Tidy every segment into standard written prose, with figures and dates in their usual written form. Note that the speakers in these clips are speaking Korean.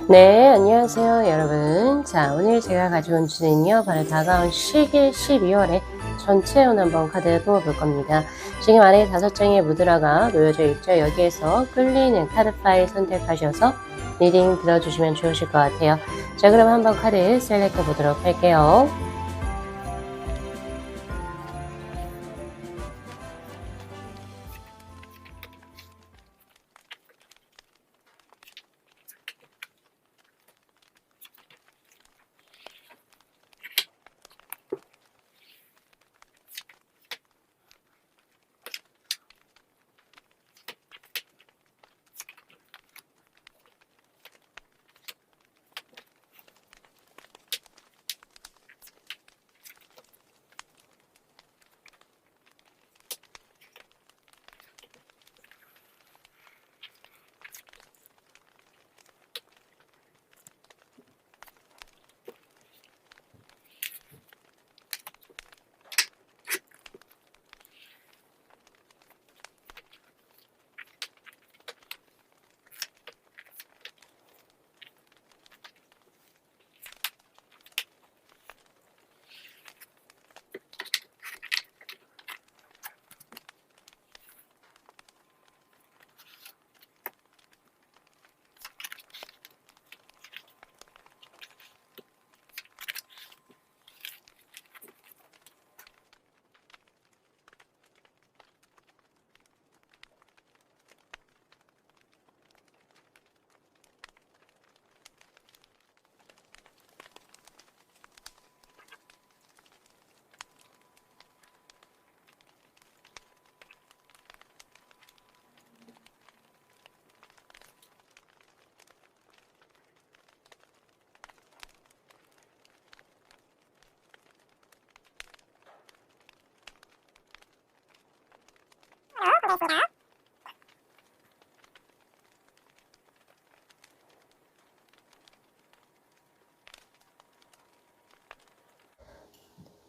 네, 안녕하세요, 여러분. 자, 오늘 제가 가지고 온 주제는요, 바로 다가온 10일, 12월에 전체운 한번 카드 뽑아볼 겁니다. 지금 안에 5장의 무드라가 놓여져 있죠. 여기에서 끌리는 카드 파일 선택하셔서 리딩 들어주시면 좋으실 것 같아요. 자, 그럼 한번 카드 셀렉트 보도록 할게요.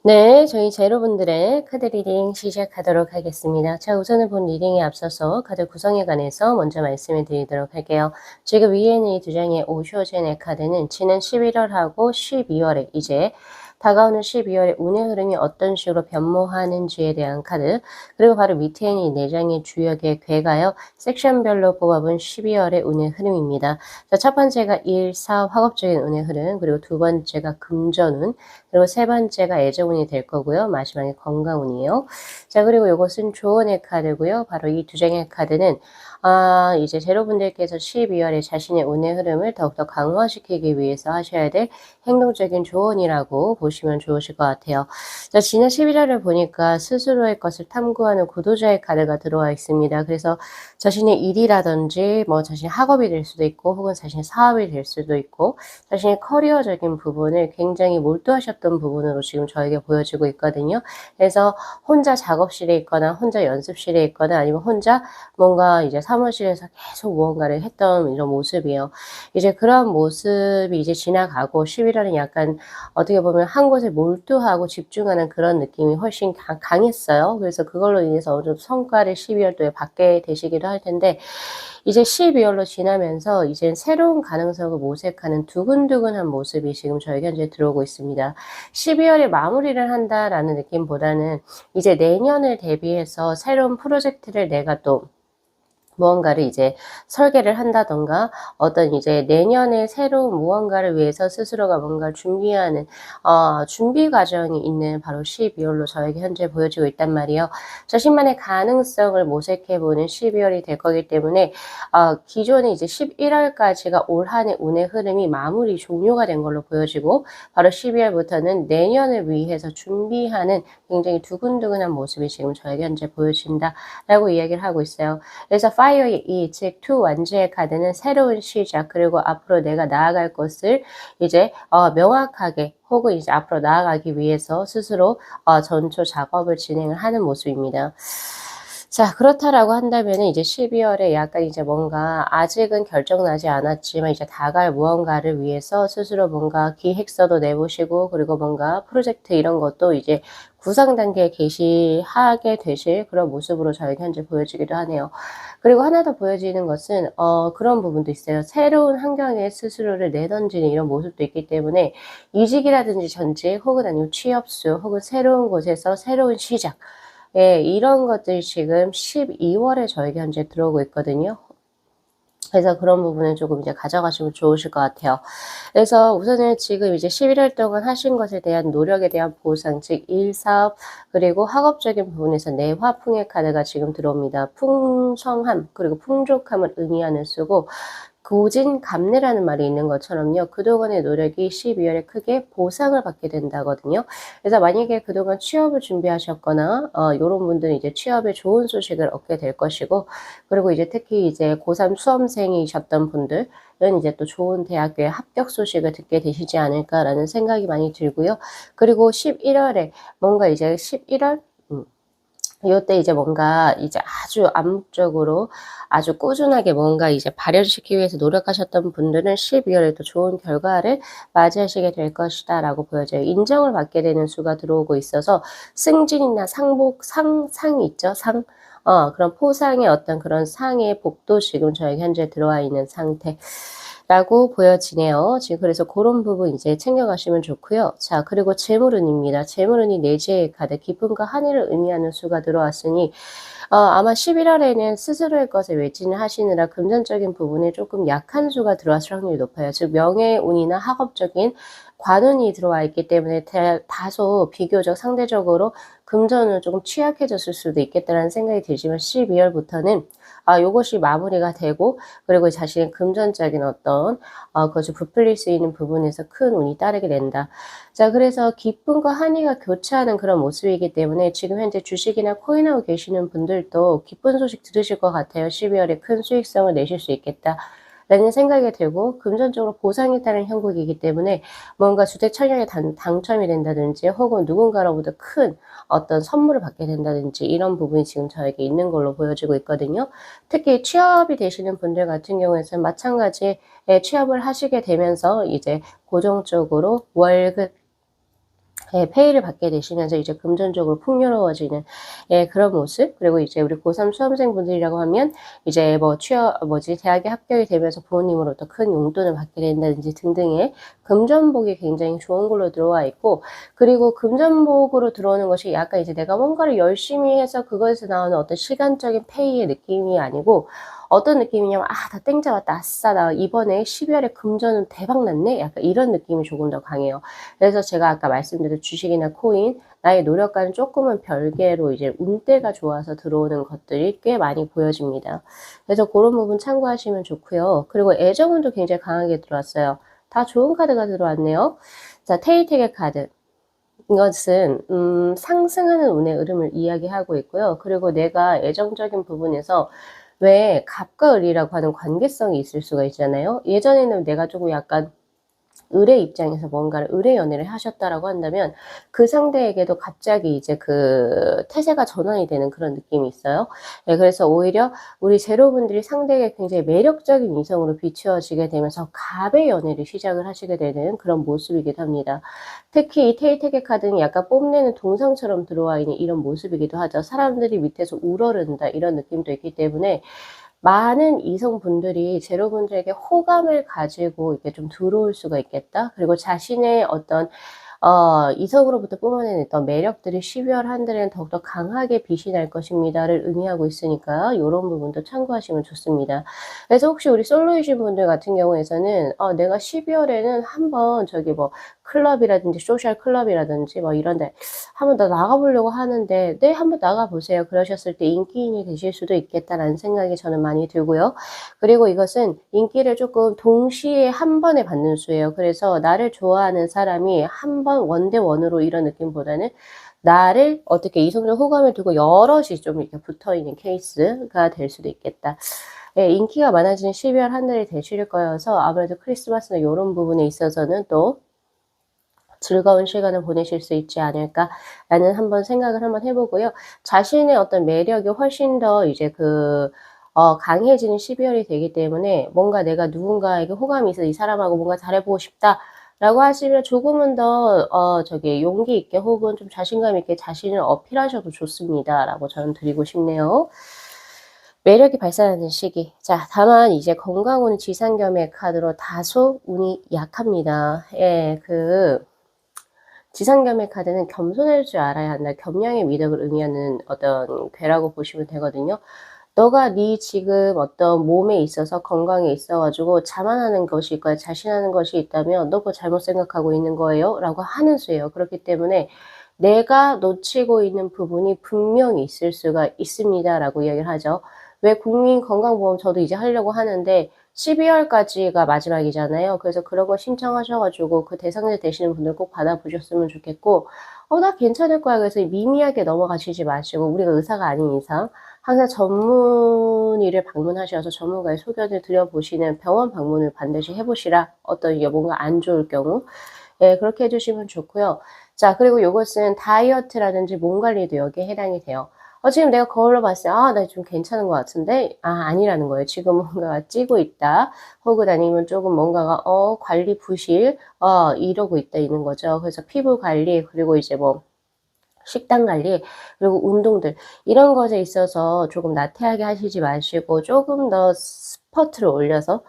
네, 저희 제로분들의 카드 리딩 시작하도록 하겠습니다. 자, 우선은 본 리딩에 앞서서 카드 구성에 관해서 먼저 말씀을 드리도록 할게요. 지금 위에 있는 이 두 장의 오쇼젠의 카드는 지난 11월하고 12월에 이제 다가오는 12월에 운의 흐름이 어떤 식으로 변모하는지에 대한 카드, 그리고 바로 밑에 있는 이 네 장의 주역의 괴가요, 섹션별로 뽑아본 12월의 운의 흐름입니다. 자, 첫 번째가 일, 사, 화급적인 운의 흐름, 그리고 두 번째가 금전운, 그리고 세 번째가 애정운이 될 거고요. 마지막에 건강운이에요. 자, 그리고 이것은 조언의 카드고요. 바로 이 두 장의 카드는 이제 제로분들께서 12월에 자신의 운의 흐름을 더욱더 강화시키기 위해서 하셔야 될 행동적인 조언이라고 보시면 좋으실 것 같아요. 자, 지난 11월을 보니까 스스로의 것을 탐구하는 구도자의 카드가 들어와 있습니다. 그래서 자신의 일이라든지 뭐 자신의 학업이 될 수도 있고 혹은 자신의 사업이 될 수도 있고 자신의 커리어적인 부분을 굉장히 몰두하셨던 부분으로 지금 저에게 보여지고 있거든요. 그래서 혼자 작업실에 있거나 혼자 연습실에 있거나 아니면 혼자 뭔가 이제 사무실에서 계속 무언가를 했던 이런 모습이에요. 이제 그런 모습이 이제 지나가고 11월은 약간 어떻게 보면 한 곳에 몰두하고 집중하는 그런 느낌이 훨씬 강했어요. 그래서 그걸로 인해서 어느 정도 성과를 12월도에 받게 되시기도 할 텐데 이제 12월로 지나면서 이제 새로운 가능성을 모색하는 두근두근한 모습이 지금 저에게 현재 들어오고 있습니다. 12월에 마무리를 한다라는 느낌보다는 이제 내년을 대비해서 새로운 프로젝트를 내가 또 무언가를 이제 설계를 한다던가 어떤 이제 내년에 새로운 무언가를 위해서 스스로가 뭔가를 준비하는 준비 과정이 있는 바로 12월로 저에게 현재 보여지고 있단 말이에요. 자신만의 가능성을 모색해보는 12월이 될 거기 때문에 기존에 이제 11월까지가 올 한해 운의 흐름이 마무리 종료가 된 걸로 보여지고 바로 12월부터는 내년을 위해서 준비하는 굉장히 두근두근한 모습이 지금 저에게 현재 보여진다라고 이야기를 하고 있어요. 그래서 파이어의 이, 즉 투 완즈의 카드는 새로운 시작, 그리고 앞으로 내가 나아갈 것을 이제 명확하게 혹은 이제 앞으로 나아가기 위해서 스스로 전초 작업을 진행을 하는 모습입니다. 자, 그렇다라고 한다면은 이제 12월에 약간 이제 뭔가 아직은 결정나지 않았지만 이제 다가올 무언가를 위해서 스스로 뭔가 기획서도 내보시고, 그리고 뭔가 프로젝트 이런 것도 이제 구상 단계에 하게 되실 그런 모습으로 저에게 현재 보여지기도 하네요. 그리고 하나 더 보여지는 것은 그런 부분도 있어요. 새로운 환경에 스스로를 내던지는 이런 모습도 있기 때문에 이직이라든지 전직 혹은 아니면 취업수 혹은 새로운 곳에서 새로운 시작, 예, 이런 것들이 지금 12월에 저에게 현재 들어오고 있거든요. 그래서 그런 부분을 조금 이제 가져가시면 좋으실 것 같아요. 그래서 우선은 지금 이제 11월 동안 하신 것에 대한 노력에 대한 보상, 즉 일, 사업, 그리고 학업적인 부분에서 내화풍의 카드가 지금 들어옵니다. 풍성함 그리고 풍족함을 의미하는 수고, 고진감래라는 말이 있는 것처럼요. 그동안의 노력이 12월에 크게 보상을 받게 된다거든요. 그래서 만약에 그동안 취업을 준비하셨거나 요런 분들은 이제 취업에 좋은 소식을 얻게 될 것이고, 그리고 이제 특히 이제 고3 수험생이셨던 분들은 이제 또 좋은 대학교의 합격 소식을 듣게 되시지 않을까라는 생각이 많이 들고요. 그리고 11월에 뭔가 이제 11월 요때 이제 뭔가 이제 아주 암묵적으로 아주 꾸준하게 뭔가 이제 발현시키기 위해서 노력하셨던 분들은 12월에 또 좋은 결과를 맞이하시게 될 것이다라고 보여져요. 인정을 받게 되는 수가 들어오고 있어서 승진이나 상이 있죠. 그런 포상의 어떤 그런 상의 복도 지금 저희 현재 들어와 있는 상태라고 보여지네요. 지금 그래서 고런 부분 이제 챙겨가시면 좋고요. 자, 그리고 재물운입니다. 재물운이 내재의 카드, 기쁨과 한의를 의미하는 수가 들어왔으니 아마 11월에는 스스로의 것에 외진을 하시느라 금전적인 부분에 조금 약한 수가 들어왔을 확률이 높아요. 즉 명예운이나 학업적인 관운이 들어와 있기 때문에 다소 비교적 상대적으로 금전은 조금 취약해졌을 수도 있겠다라는 생각이 들지만, 12월부터는 요것이 마무리가 되고, 그리고 자신의 금전적인 어떤 그것이 부풀릴 수 있는 부분에서 큰 운이 따르게 된다. 자, 그래서 기쁨과 한의가 교차하는 그런 모습이기 때문에 지금 현재 주식이나 코인하고 계시는 분들도 기쁜 소식 들으실 것 같아요. 12월에 큰 수익성을 내실 수 있겠다 라는 생각이 들고, 금전적으로 보상에 따른 형국이기 때문에 뭔가 주택 청약에 당첨이 된다든지 혹은 누군가로부터 큰 어떤 선물을 받게 된다든지 이런 부분이 지금 저에게 있는 걸로 보여지고 있거든요. 특히 취업이 되시는 분들 같은 경우에는 마찬가지에 취업을 하시게 되면서 이제 고정적으로 월급, 예, 페이를 받게 되시면서 이제 금전적으로 풍요로워지는, 예, 그런 모습. 그리고 이제 우리 고3 수험생분들이라고 하면 이제 뭐 대학에 합격이 되면서 부모님으로부터 큰 용돈을 받게 된다든지 등등의 금전복이 굉장히 좋은 걸로 들어와 있고, 그리고 금전복으로 들어오는 것이 약간 이제 내가 뭔가를 열심히 해서 그것에서 나오는 어떤 시간적인 페이의 느낌이 아니고, 어떤 느낌이냐면 다 땡 잡았다. 아싸, 나 이번에 12월에 금전은 대박 났네. 약간 이런 느낌이 조금 더 강해요. 그래서 제가 아까 말씀드린 주식이나 코인, 나의 노력과는 조금은 별개로 이제 운대가 좋아서 들어오는 것들이 꽤 많이 보여집니다. 그래서 그런 부분 참고하시면 좋고요. 그리고 애정운도 굉장히 강하게 들어왔어요. 다 좋은 카드가 들어왔네요. 자, 테이텍의 카드. 이것은 상승하는 운의 흐름을 이야기하고 있고요. 그리고 내가 애정적인 부분에서 왜 갑과 을이라고 하는 관계성이 있을 수가 있잖아요. 예전에는 내가 조금 약간 을의 입장에서 뭔가를 을의 연애를 하셨다라고 한다면 그 상대에게도 갑자기 이제 그 태세가 전환이 되는 그런 느낌이 있어요. 예, 그래서 오히려 우리 제로분들이 상대에게 굉장히 매력적인 이성으로 비추어지게 되면서 갑의 연애를 시작을 하시게 되는 그런 모습이기도 합니다. 특히 이 테이텍의 카드는 약간 뽐내는 동상처럼 들어와 있는 이런 모습이기도 하죠. 사람들이 밑에서 우러른다 이런 느낌도 있기 때문에 많은 이성분들이 제로분들에게 호감을 가지고 이렇게 좀 들어올 수가 있겠다. 그리고 자신의 어떤 이성으로부터 뿜어내는 어떤 매력들이 12월 한 달에는 더욱더 강하게 빛이 날 것입니다를 의미하고 있으니까 요런 부분도 참고하시면 좋습니다. 그래서 혹시 우리 솔로이신 분들 같은 경우에서는 내가 12월에는 한번 저기 뭐 클럽이라든지 소셜 클럽이라든지 뭐 이런 데 한번 더 나가보려고 하는데, 네, 한번 나가보세요. 그러셨을 때 인기인이 되실 수도 있겠다라는 생각이 저는 많이 들고요. 그리고 이것은 인기를 조금 동시에 한 번에 받는 수예요. 그래서 나를 좋아하는 사람이 한 번 원대원으로 이런 느낌보다는 나를 어떻게 이성적 호감을 두고 여럿이 좀 이렇게 붙어있는 케이스가 될 수도 있겠다. 예, 인기가 많아지는 12월 한 달이 되실 거여서 아무래도 크리스마스나 요런 부분에 있어서는 또 즐거운 시간을 보내실 수 있지 않을까라는 한번 생각을 한번 해 보고요. 자신의 어떤 매력이 훨씬 더 이제 강해지는 12 월이 되기 때문에 뭔가 '내가 누군가에게 호감이 있어 이 사람하고 뭔가 잘해 보고 싶다.'라고 하시면 조금은 더 용기 있게 혹은 좀 자신감 있게 자신을 어필하셔도 좋습니다.'라고 저는 드리고 싶네요. 매력이 발산하는 시기. 자, 다만 이제 건강운은 지상겸의 카드로 다소 운이 약합니다. 예, 지상겸의 카드는 겸손할 줄 알아야 한다. 겸양의 미덕을 의미하는 어떤 괴라고 보시면 되거든요. 너가 네 지금 어떤 몸에 있어서 건강에 있어 가지고 자만하는 것이 있거나 자신하는 것이 있다면 "너 그거 잘못 생각하고 있는 거예요."라고 하는 수예요. 그렇기 때문에 "내가 놓치고 있는 부분이 분명히 있을 수가 있습니다."라고 이야기를 하죠. 왜 국민건강보험 저도 이제 하려고 하는데 12 월까지가 마지막이잖아요. 그래서 그런 거 신청하셔 가지고 그 대상자 되시는 분들 꼭 받아 보셨으면 좋겠고 나 괜찮을 거야." 그래서 미미하게 넘어가시지 마시고 우리가 의사가 아닌 이상 항상 전문의를 방문하셔서 전문가의 소견을 들여보시는 병원 방문을 반드시 해 보시라. 어떤 이게 뭔가 안 좋을 경우. 예, 그렇게 해 주시면 좋고요. 자, 그리고 요것은 다이어트라든지 몸 관리도 여기에 해당이 돼요. 지금 내가 거울로 봤을 때 '아 나 좀 괜찮은 것 같은데.' 아니라는 거예요. 지금 뭔가가 찌고 있다. 혹은 아니면 쪼금 뭔가가 관리 부실 이러고 있다 이런 거죠. 그래서 피부 관리 그리고 이제 뭐 식단 관리 그리고 운동들 이런 것에 있어서 조금 나태하게 하시지 마시고 조금 더 스퍼트를 올려서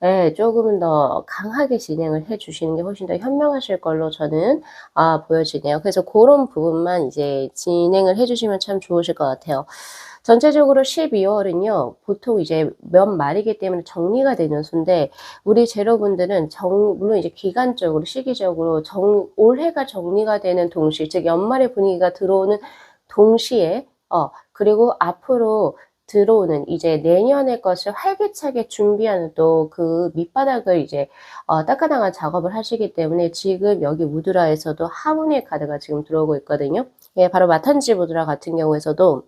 예 조금은 더 강하게 진행을 해 주시는 게 훨씬 더 현명하실 걸로 저는 보여지네요. 그래서 고런 부분만 이제 진행을 해 주시면 참 좋으실 것 같아요. 전체적으로 12 월은요. 보통 이제 몇 말이기 때문에 정리가 되는 수인데 우리 제로분들은 물론 이제 기간적으로 시기적으로 올해가 정리가 되는 동시에 즉 연말의 분위기가 들어오는 동시에 그리고 앞으로 들어오는 이제 내년의 것을 활기차게 준비하는 또 그 밑바닥을 이제 닦아나갈 작업을 하시기 때문에 지금 여기 무드라에서도 하모니의 카드가 지금 들어오고 있거든요. 예, 바로 마탄지 무드라 같은 경우에서도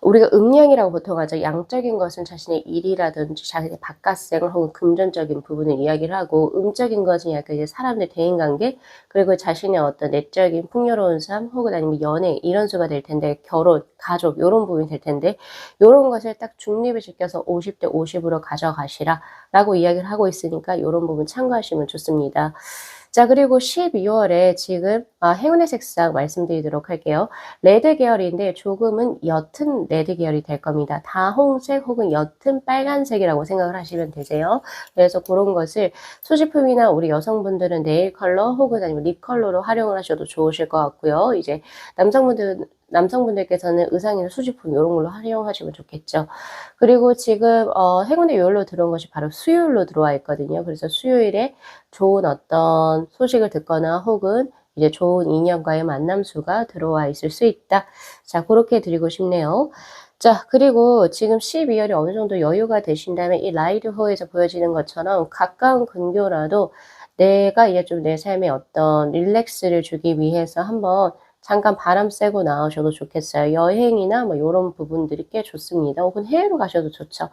우리가 음양이라고 보통 하죠. 양적인 것은 자신의 일이라든지 자신의 바깥생활 혹은 금전적인 부분을 이야기를 하고 음적인 것은 약간 이제 사람들 대인관계 그리고 자신의 어떤 내적인 풍요로운 삶 혹은 아니면 연애 이런 수가 될 텐데 결혼, 가족 요런 부분이 될 텐데 요런 것을 딱 중립을 지켜서 50대 50으로 가져가시라라고 이야기를 하고 있으니까 요런 부분 참고하시면 좋습니다. 자, 그리고 12 월에 지금 행운의 색상 말씀드리도록 할게요. 레드 계열인데 조금은 옅은 레드 계열이 될 겁니다. 다홍색 혹은 옅은 빨간색이라고 생각을 하시면 되세요. 그래서 그런 것을 소지품이나 우리 여성분들은 네일 컬러 혹은 아니면 립 컬러로 활용을 하셔도 좋으실 것 같고요. 이제 남성분들께서는 의상이나 수지품 이런 걸로 활용하시면 좋겠죠. 그리고 지금 행운의 요일로 들어온 것이 바로 수요일로 들어와 있거든요. 그래서 수요일에 좋은 어떤 소식을 듣거나 혹은 이제 좋은 인연과의 만남 수가 들어와 있을 수 있다. 자, 고렇게 드리고 싶네요. 자, 그리고 지금 12 월에 어느 정도 여유가 되신다면 이 라이드호에서 보여지는 것처럼 가까운 근교라도 내가 이제 좀 내 삶에 어떤 릴렉스를 주기 위해서 한번 잠깐 바람 쐬고 나오셔도 좋겠어요. 여행이나 뭐 요런 부분들이 꽤 좋습니다. 혹은 해외로 가셔도 좋죠.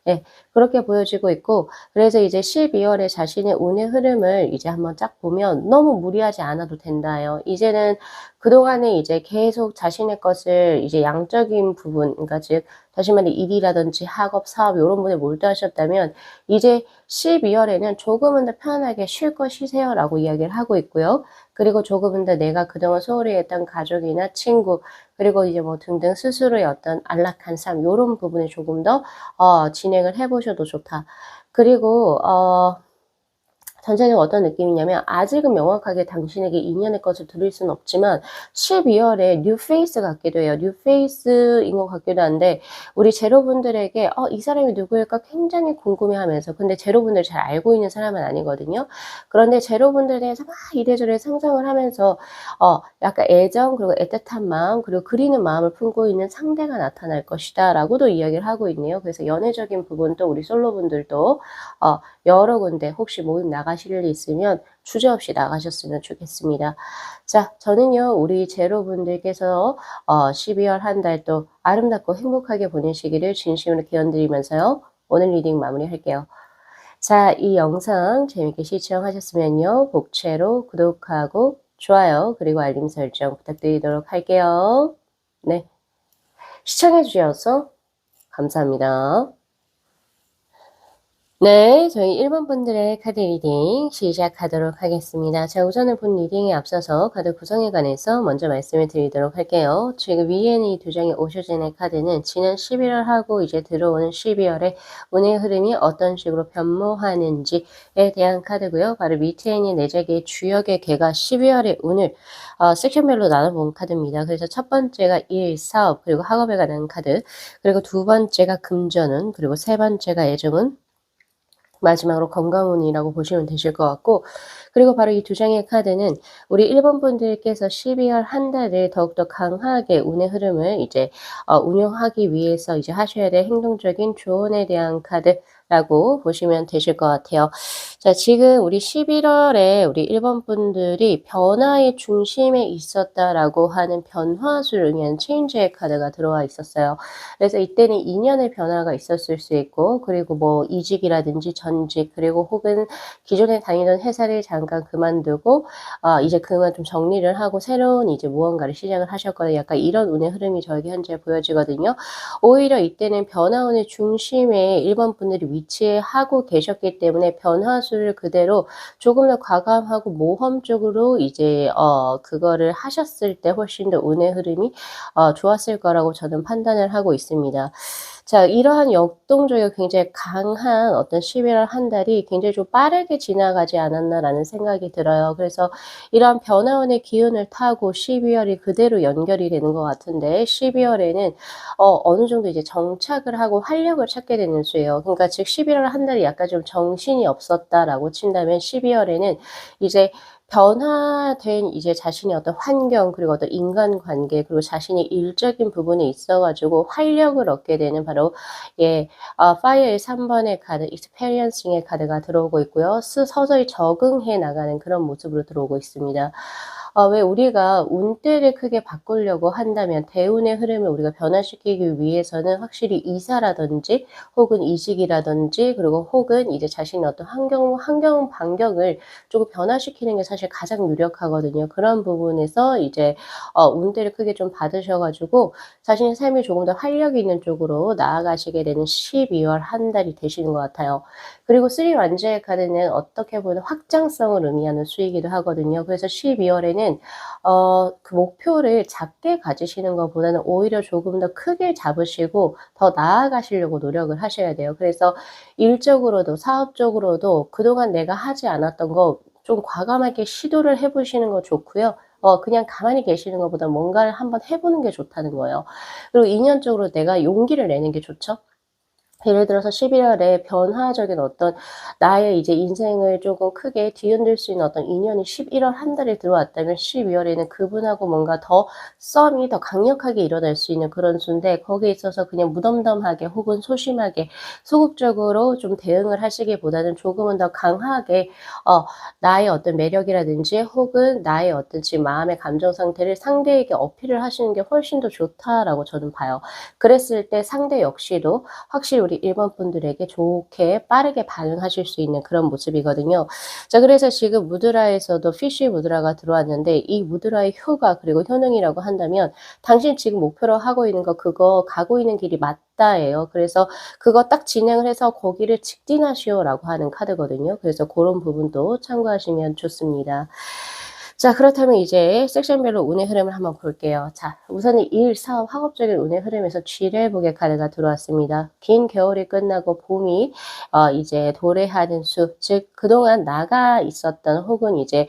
예. 그렇게 보여지고 있고 그래서 이제 12 월에 자신의 운의 흐름을 이제 한번 쫙 보면 너무 무리하지 않아도 된다예요. 이제는 그동안에 이제 계속 자신의 것을 이제 양적인 부분 그러니까 즉 다시 말해 일이라든지 학업, 사업 요런 분에 몰두하셨다면 이제 12 월에는 조금은 더 편하게 쉴 거 쉬세요라고 이야기를 하고 있고요. 그리고 조금은 더 내가 그동안 소홀히 했던 가족이나 친구 그리고 이제 뭐 등등 스스로의 어떤 안락한 삶 요런 부분에 조금 더 진행을 해 보셔도 좋다. 그리고 전체적으로 어떤 느낌이냐면 아직은 명확하게 당신에게 인연의 것을 드릴 수는 없지만 12 월에 뉴 페이스 같기도 해요. 뉴 페이스인 것 같기도 한데 우리 제로분들에게 '이 사람이 누구일까?' 굉장히 궁금해하면서 근데 제로분들 잘 알고 있는 사람은 아니거든요. 그런데 제로분들에 대해서 막 이래저래 상상을 하면서 약간 애정 그리고 애틋한 마음 그리고 그리는 마음을 품고 있는 상대가 나타날 것이다라고도 이야기를 하고 있네요. 그래서 연애적인 부분도 우리 솔로분들도 여러 군데 혹시 모임 나가실 일 있으면 주저없이 나가셨으면 좋겠습니다. 자, 저는요 우리 제로분들께서 12 월 한 달 또 아름답고 행복하게 보내시기를 진심으로 기원드리면서요. 오늘 리딩 마무리할게요. 자, 이 영상 재밌게 시청하셨으면요. 복채로 구독하고 좋아요, 그리고 알림 설정 부탁드리도록 할게요. 네. 시청해 주셔서 감사합니다. 네, 저희 1번 분들의 카드 리딩 시작하도록 하겠습니다. 자, 우선은 본 리딩에 앞서서 카드 구성에 관해서 먼저 말씀을 드리도록 할게요. 지금 위에는 이 두 장의 오셔진의 카드는 지난 11월하고 이제 들어오는 12월에 운의 흐름이 어떤 식으로 변모하는지에 대한 카드고요. 바로 밑에 있는 네 장의 주역의 개가 12월의 운을 섹션별로 나눠본 카드입니다. 그래서 첫 번째가 일, 사업, 그리고 학업에 관한 카드, 그리고 두 번째가 금전운, 그리고 세 번째가 애정운, 마지막으로 건강운이라고 보시면 되실 것 같고, 그리고 바로 이 두 장의 카드는 우리 1번 분들께서 12월 한 달을 더욱더 강하게 운의 흐름을 이제 운용하기 위해서 이제 하셔야 될 행동적인 조언에 대한 카드라고 보시면 되실 것 같아요. 자, 지금 우리 11월에 우리 1번 분들이 변화의 중심에 있었다라고 하는 변화수를 의미하는 체인지의 카드가 들어와 있었어요. 그래서 이때는 인연의 변화가 있었을 수 있고, 그리고 뭐 이직이라든지 전직, 그리고 혹은 기존에 다니던 회사를 잠깐 그만두고 이제 그만 좀 정리를 하고 새로운 이제 무언가를 시작을 하셨거나 약간 이런 운의 흐름이 저에게 현재 보여지거든요. 오히려 이때는 변화운의 중심에 1번 분들이 위치하고 계셨기 때문에 변화수를 그대로 조금 더 과감하고 모험적으로 이제 그거를 하셨을 때 훨씬 더 운의 흐름이 좋았을 거라고 저는 판단을 하고 있습니다. 자, 이러한 역동적이고 굉장히 강한 어떤 11월 한 달이 굉장히 좀 빠르게 지나가지 않았나라는 생각이 들어요. 그래서 이러한 변화원의 기운을 타고 12월이 그대로 연결이 되는 것 같은데, 12월에는 어느 정도 이제 정착을 하고 활력을 찾게 되는 수예요. 그러니까 즉 11월 한 달이 약간 좀 정신이 없었다라고 친다면 12월에는 이제 변화된 이제 자신의 어떤 환경, 그리고 어떤 인간관계, 그리고 자신의 일적인 부분에 있어 가지고 활력을 얻게 되는 바로 파이어의 3번의 카드 experiencing의 카드가 들어오고 있고요. 서서히 적응해 나가는 그런 모습으로 들어오고 있습니다. 왜 우리가 운대를 크게 바꾸려고 한다면 대운의 흐름을 우리가 변화시키기 위해서는 확실히 이사라든지 혹은 이직이라든지, 그리고 혹은 이제 자신의 어떤 환경 반경을 조금 변화시키는 게 사실 가장 유력하거든요. 그런 부분에서 이제 운대를 크게 좀 받으셔 가지고 자신의 삶이 조금 더 활력 있는 쪽으로 나아가시게 되는 12월 한 달이 되시는 것 같아요. 그리고 3 완제의 카드는 어떻게 보면 확장성을 의미하는 수이기도 하거든요. 그래서 12월에는 그 목표를 작게 가지시는 것보다는 오히려 조금 더 크게 잡으시고 더 나아가시려고 노력을 하셔야 돼요. 그래서 일적으로도 사업적으로도 그동안 내가 하지 않았던 거 좀 과감하게 시도를 해 보시는 거 좋고요. 그냥 가만히 계시는 것보다 뭔가를 한번 해 보는 게 좋다는 거예요. 그리고 인연적으로 내가 용기를 내는 게 좋죠. 예를 들어서 11월에 변화적인 어떤 나의 이제 인생을 조금 크게 뒤흔들 수 있는 어떤 인연이 11월 한 달에 들어왔다면 12월에는 그분하고 뭔가 더 썸이 더 강력하게 일어날 수 있는 그런 수인데, 거기에 있어서 그냥 무덤덤하게 혹은 소심하게 소극적으로 좀 대응을 하시기보다는 조금은 더 강하게 나의 어떤 매력이라든지 혹은 나의 어떤 지금 마음의 감정 상태를 상대에게 어필을 하시는 게 훨씬 더 좋다라고 저는 봐요. 그랬을 때 상대 역시도 확실히 우리 1번 분들에게 좋게 빠르게 반응하실 수 있는 그런 모습이거든요. 자, 그래서 지금 무드라에서도 피쉬 무드라가 들어왔는데, 이 무드라의 효과 그리고 효능이라고 한다면 당신 지금 목표로 하고 있는 거 그거 가고 있는 길이 맞다예요. 그래서 그거 딱 진행을 해서 거기를 직진하시오라고 하는 카드거든요. 그래서 고런 부분도 참고하시면 좋습니다. 자, 그렇다면 이제 섹션별로 운의 흐름을 한번 볼게요. 자, 우선은 일, 사업, 학업적인 운의 흐름에서 쥐레복의 카드가 들어왔습니다. 긴 겨울이 끝나고 봄이 이제 도래하는 수, 즉 그동안 나가 있었던 혹은 이제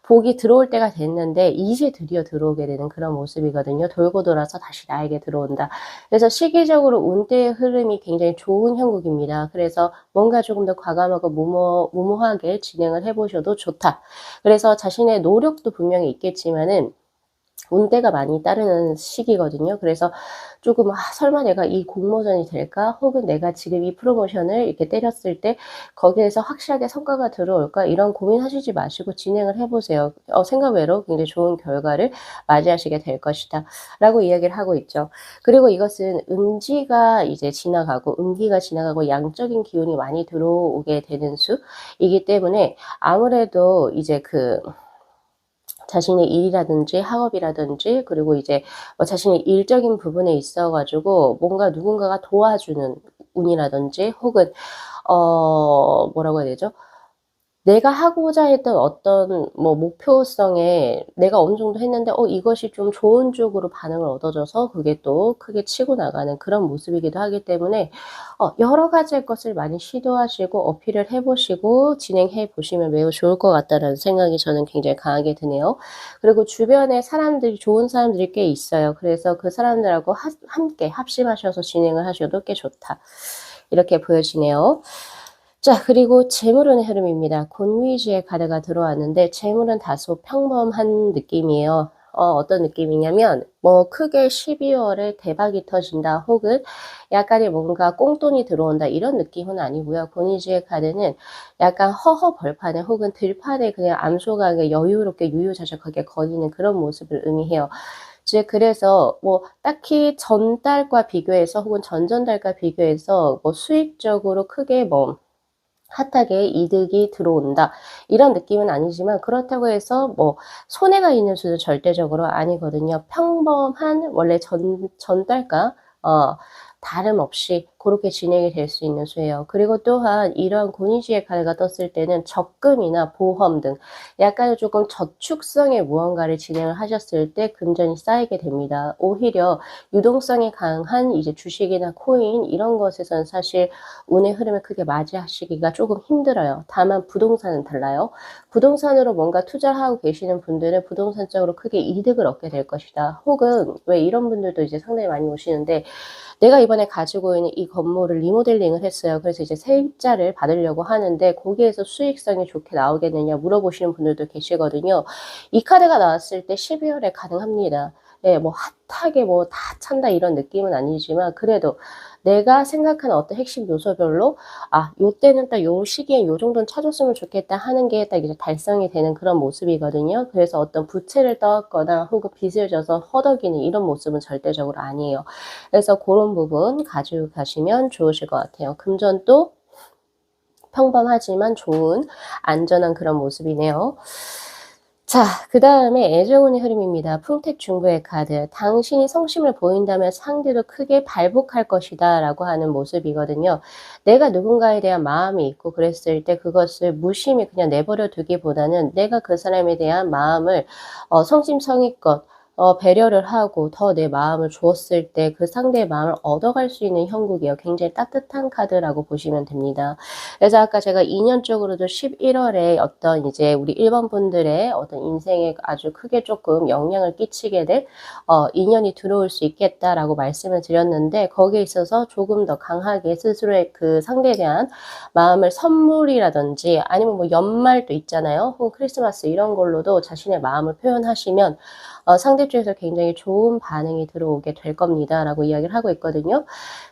복이 들어올 때가 됐는데 이제 드디어 들어오게 되는 그런 모습이거든요. 돌고 돌아서 다시 나에게 들어온다. 그래서 시기적으로 운대의 흐름이 굉장히 좋은 형국입니다. 그래서 뭔가 조금 더 과감하고 무모하게 진행을 해 보셔도 좋다. 그래서 자신의 노력도 분명히 있겠지만은 운대가 많이 따르는 시기거든요. 그래서 조금 '아 설마 내가 이 공모전이 될까? 혹은 내가 지금 이 프로모션을 이렇게 때렸을 때 거기에서 확실하게 성과가 들어올까?' 이런 고민하시지 마시고 진행을 해 보세요. 생각 외로 굉장히 좋은 결과를 맞이하시게 될 것이다."라고 이야기를 하고 있죠. 그리고 이것은 음지가 이제 지나가고 음기가 지나가고 양적인 기운이 많이 들어오게 되는 수이기 때문에 아무래도 이제 자신의 일이라든지 학업이라든지 그리고 이제 자신의 일적인 부분에 있어 가지고 뭔가 누군가가 도와주는 운이라든지 혹은 뭐라고 해야 되죠? 내가 하고자 했던 어떤 목표성에 내가 어느 정도 했는데 이것이 좀 좋은 쪽으로 반응을 얻어줘서 그게 또 크게 치고 나가는 그런 모습이기도 하기 때문에 여러 가지의 것을 많이 시도하시고 어필을 해 보시고 진행해 보시면 매우 좋을 것 같다라는 생각이 저는 굉장히 강하게 드네요. 그리고 주변에 사람들이 좋은 사람들이 꽤 있어요. 그래서 그 사람들하고 함께 합심하셔서 진행을 하셔도 꽤 좋다. 이렇게 보여지네요. 자 그리고 재물운의 흐름입니다. 곤위지의 카드가 들어왔는데 재물은 다소 평범한 느낌이에요. 어떤 느낌이냐면 크게 12월에 대박이 터진다 혹은 약간의 뭔가 꽁돈이 들어온다 이런 느낌은 아니고요. 곤위지의 카드는 약간 허허 벌판에 혹은 들판에 그냥 암소강에 여유롭게 유유자적하게 거니는 그런 모습을 의미해요. 즉 그래서 딱히 전달과 비교해서 혹은 전전달과 비교해서 수익적으로 크게 핫하게 이득이 들어온다. 이런 느낌은 아니지만 그렇다고 해서 손해가 있는 수도 절대적으로 아니거든요. 평범한 원래 전달가 다름없이 고렇게 진행이 될 수 있는 수예요. 그리고 또한 이러한 고니시의 카드가 떴을 때는 적금이나 보험 등 약간의 조금 저축성의 무언가를 진행을 하셨을 때 금전이 쌓이게 됩니다. 오히려 유동성이 강한 이제 주식이나 코인 이런 것에선 사실 운의 흐름을 크게 맞이하시기가 조금 힘들어요. 다만 부동산은 달라요. 부동산으로 뭔가 투자를 하고 계시는 분들은 부동산적으로 크게 이득을 얻게 될 것이다. 혹은 왜 이런 분들도 이제 상당히 많이 오시는데 내가 이번에 가지고 있는 이 건물을 리모델링을 했어요. 그래서 이제 세입자를 받으려고 하는데 거기에서 수익성이 좋게 나오겠느냐 물어보시는 분들도 계시거든요. 이 카드가 나왔을 때 12월에 가능합니다. 네, 핫하게 다 찬다 이런 느낌은 아니지만 그래도 내가 생각하는 어떤 핵심 요소별로 요때는 딱 요 시기에 요 정도는 차줬으면 좋겠다 하는 게 딱 이제 달성이 되는 그런 모습이거든요. 그래서 어떤 부채를 떠안거나 혹은 빚을 져서 허덕이는 이런 모습은 절대적으로 아니에요. 그래서 고런 부분 가지고 가시면 좋으실 것 같아요. 금전도 평범하지만 좋은 안전한 그런 모습이네요. 자 그다음에 애정운의 흐름입니다. 풍택중구의 카드. 당신이 성심을 보인다면 상대도 크게 발복할 것이다 라고 하는 모습이거든요. 내가 누군가에 대한 마음이 있고 그랬을 때 그것을 무심히 그냥 내버려 두기보다는 내가 그 사람에 대한 마음을 성심성의껏 배려를 하고 더 내 마음을 주었을 때 그 상대의 마음을 얻어갈 수 있는 형국이에요. 굉장히 따뜻한 카드라고 보시면 됩니다. 그래서 아까 제가 인연적으로도 11월에 어떤 이제 우리 1번 분들의 어떤 인생에 아주 크게 조금 영향을 끼치게 될 인연이 들어올 수 있겠다라고 말씀을 드렸는데 거기에 있어서 조금 더 강하게 스스로의 그 상대에 대한 마음을 선물이라든지 아니면 연말도 있잖아요. 혹은 크리스마스 이런 걸로도 자신의 마음을 표현하시면 상대 쪽에서 굉장히 좋은 반응이 들어오게 될 겁니다라고 이야기를 하고 있거든요.